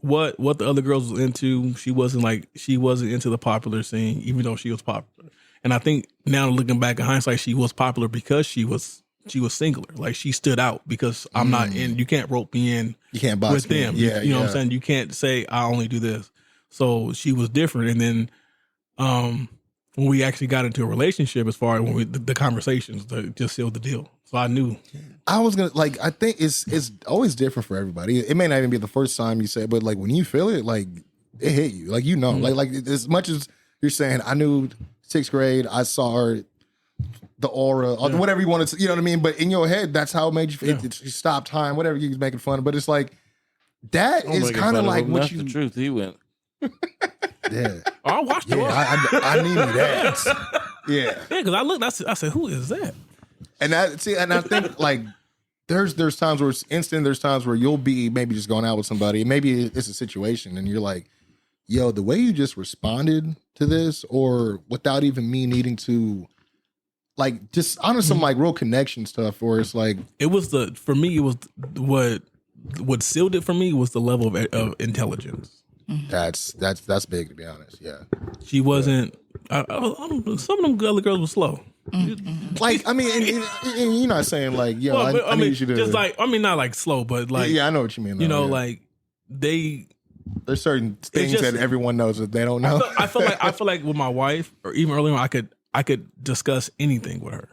What the other girls was into, she wasn't into the popular scene, even though she was popular. And I think now looking back in hindsight, she was popular because she was singular. Like she stood out because I'm not in. You can't rope me in. You can't box with me. them. Yeah, you know what I'm saying. You can't say I only do this. So she was different. And then when we actually got into a relationship, as far as when the conversations that just sealed the deal. So I knew. I was gonna like. I think it's always different for everybody. It may not even be the first time you say it, but like when you feel it, like it hit you. Like like as much as you're saying, I knew 6th grade. I saw her, the aura, or whatever you wanted to. You know what I mean? But in your head, that's how it made you feel. You stopped time, whatever you was making fun of. But it's like that is kind of like what that's you. the truth. He went. Yeah. Oh, I watched it. I needed that. Yeah. Yeah, because I looked. I said, "Who is that?" And I think like there's times where it's instant. There's times where you'll be maybe just going out with somebody. Maybe it's a situation, and you're like, "Yo, the way you just responded to this, or without even me needing to, like, just honor some like real connection stuff." Or it's like It was for me. It was what sealed it for me was the level of intelligence. that's big, to be honest. Yeah. She wasn't. Some of them other girls were slow. Like, I mean, and you're not saying like, yo, Well, I need you to just like, I mean, not like slow, but like, yeah, I know what you mean. Though, you know, yeah. like there's certain things just- that everyone knows that they don't know. I feel like with my wife, or even earlier on, I could discuss anything with her.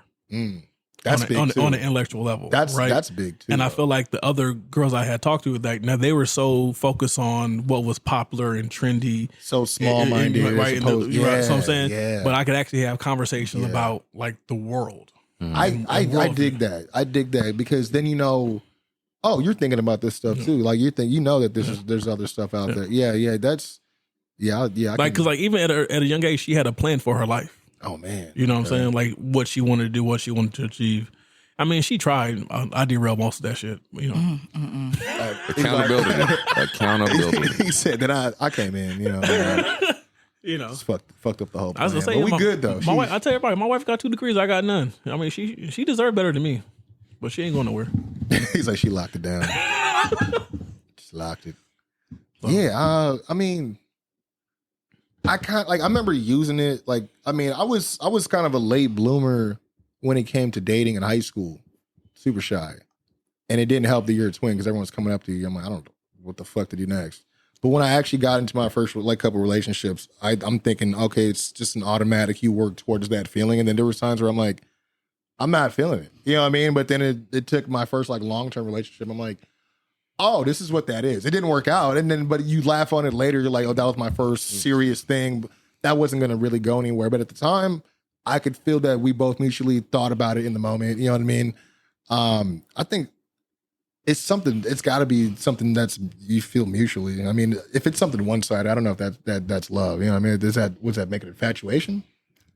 That's on big on, too. on an intellectual level. That's right? big too. And I though. feel like the other girls I had talked to, like now they were so focused on what was popular and trendy, so small minded, right? So I'm saying, yeah. but I could actually have conversations about like the world. I dig that. I dig that because then you know, oh, you're thinking about this stuff too. Like you know that there's other stuff out there. Yeah. That's I Like can- because like even at a young age, she had a plan for her life. oh man, You know what I'm saying? Like what she wanted to do, what she wanted to achieve. I mean, she tried. I derailed most of that shit. You know, Accountability. He said that I came in. You know, you know. just fucked up the whole I was plan. gonna say, But we good though. My wife, I tell everybody, my wife got 2 degrees. I got none. I mean, she deserved better than me, but she ain't going nowhere. He's like, she locked it down. Just locked it. Yeah, I mean, I remember using it. Like, I mean, I was kind of a late bloomer when it came to dating in high school. Super shy. And it didn't help that you're a twin because everyone's coming up to you. I'm like, I don't know what the fuck to do next. But when I actually got into my first couple relationships, I'm thinking, okay, it's just an automatic. You work towards that feeling. And then there was times where I'm like, I'm not feeling it. You know what I mean? But then it took my first long-term relationship. I'm like, oh, this is what that is. It didn't work out. And then, but you laugh on it later. You're like, oh, that was my first serious thing. That wasn't going to really go anywhere. But at the time, I could feel that we both mutually thought about it in the moment. You know what I mean? I think it's got to be something that's you feel mutually. I mean, if it's something one-sided, I don't know if that's love. You know what I mean? Was that make it infatuation?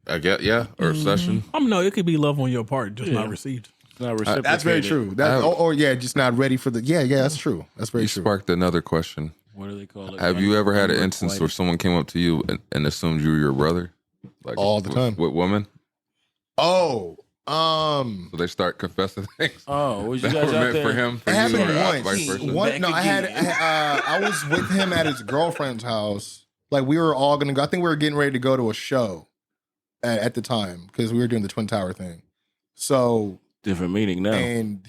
I get, yeah, or obsession. No, it could be love on your part, just not received. Not reciprocated. That's very true. Or just not ready for the. Yeah, that's true. That's very You true. sparked another question. What do they call it? Have you ever had an instance where someone came up to you and assumed you were your brother? Like All the time. with women? Oh, So they start confessing things Oh, was you that guys were out meant there? for him, for it you, happened or vice versa. once. No, I was with him at his girlfriend's house. Like we were all gonna go. I think we were getting ready to go to a show at the time because we were doing the Twin Tower thing. So Different meaning now. and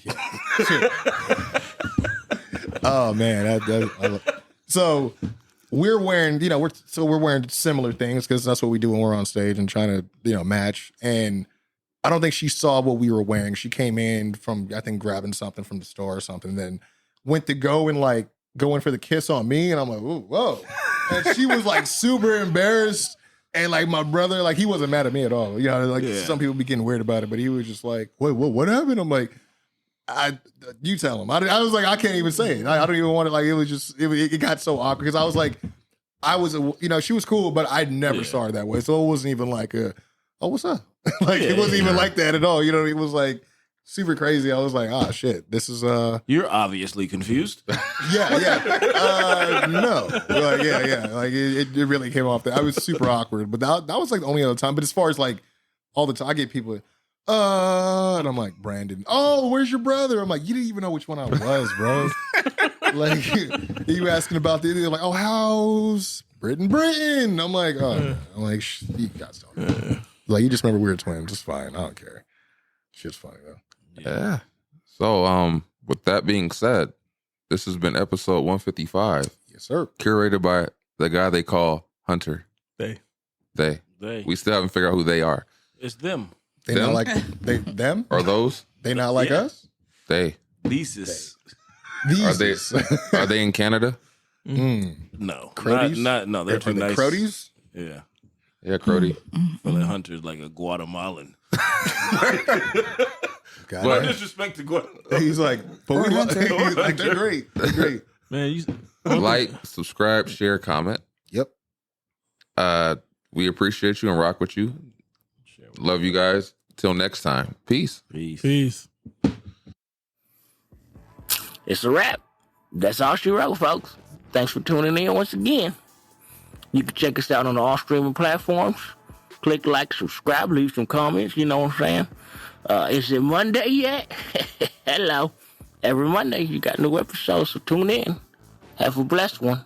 oh man, so we're wearing, we're wearing similar things because that's what we do when we're on stage and trying to, match. And I don't think she saw what we were wearing. She came in from, I think, grabbing something from the store or something, then went to go and go in for the kiss on me. And I'm like, ooh, whoa. And she was super embarrassed. And my brother, he wasn't mad at me at all. Some people be getting weird about it, but he was just like, what happened? I'm like, you tell him. I was like, I can't even say it. I don't even want to. It was just, it got so awkward because I was like, she was cool, but I never saw her that way. So it wasn't even like oh, what's up? It wasn't even like that at all. It was super crazy. I was like, oh shit, this is You're obviously confused. no. It really came off that. I was super awkward, but that was the only other time. But as far as all the time, I get people, And I'm like, Brandon, oh, where's your brother? I'm like, you didn't even know which one I was, bro. Like, you asking about the, they're like, oh, how's Britain? I'm like, oh, I'm like, you guys don't know. Like, you just remember we're twins. It's fine. I don't care. Shit's funny, though. Yeah. So, with that being said, this has been episode 155. Yes, sir. Curated by the guy they call Hunter. They. We still haven't figured out who they are. It's them. They Them? not like them? Are those? They not like us? They. Thesis. These. Are they in Canada? No. Crodies? No, they're too the nice. Crodies? Yeah. Yeah, Crody. I feel like Hunter's like a Guatemalan. God, No man. disrespect to Guatemala. He's like, but we love Hunter. like, they're great. They're great. Man, you Like, subscribe, share, comment. Yep. We appreciate you and rock with you. Love you guys. Till next time. Peace. peace. It's a wrap. That's all she wrote, folks. Thanks for tuning in once again. You can check us out on all streaming platforms. Click like, subscribe, leave some comments. You know what I'm saying? Is it Monday yet? Hello. Every Monday you got new episodes, so tune in. Have a blessed one.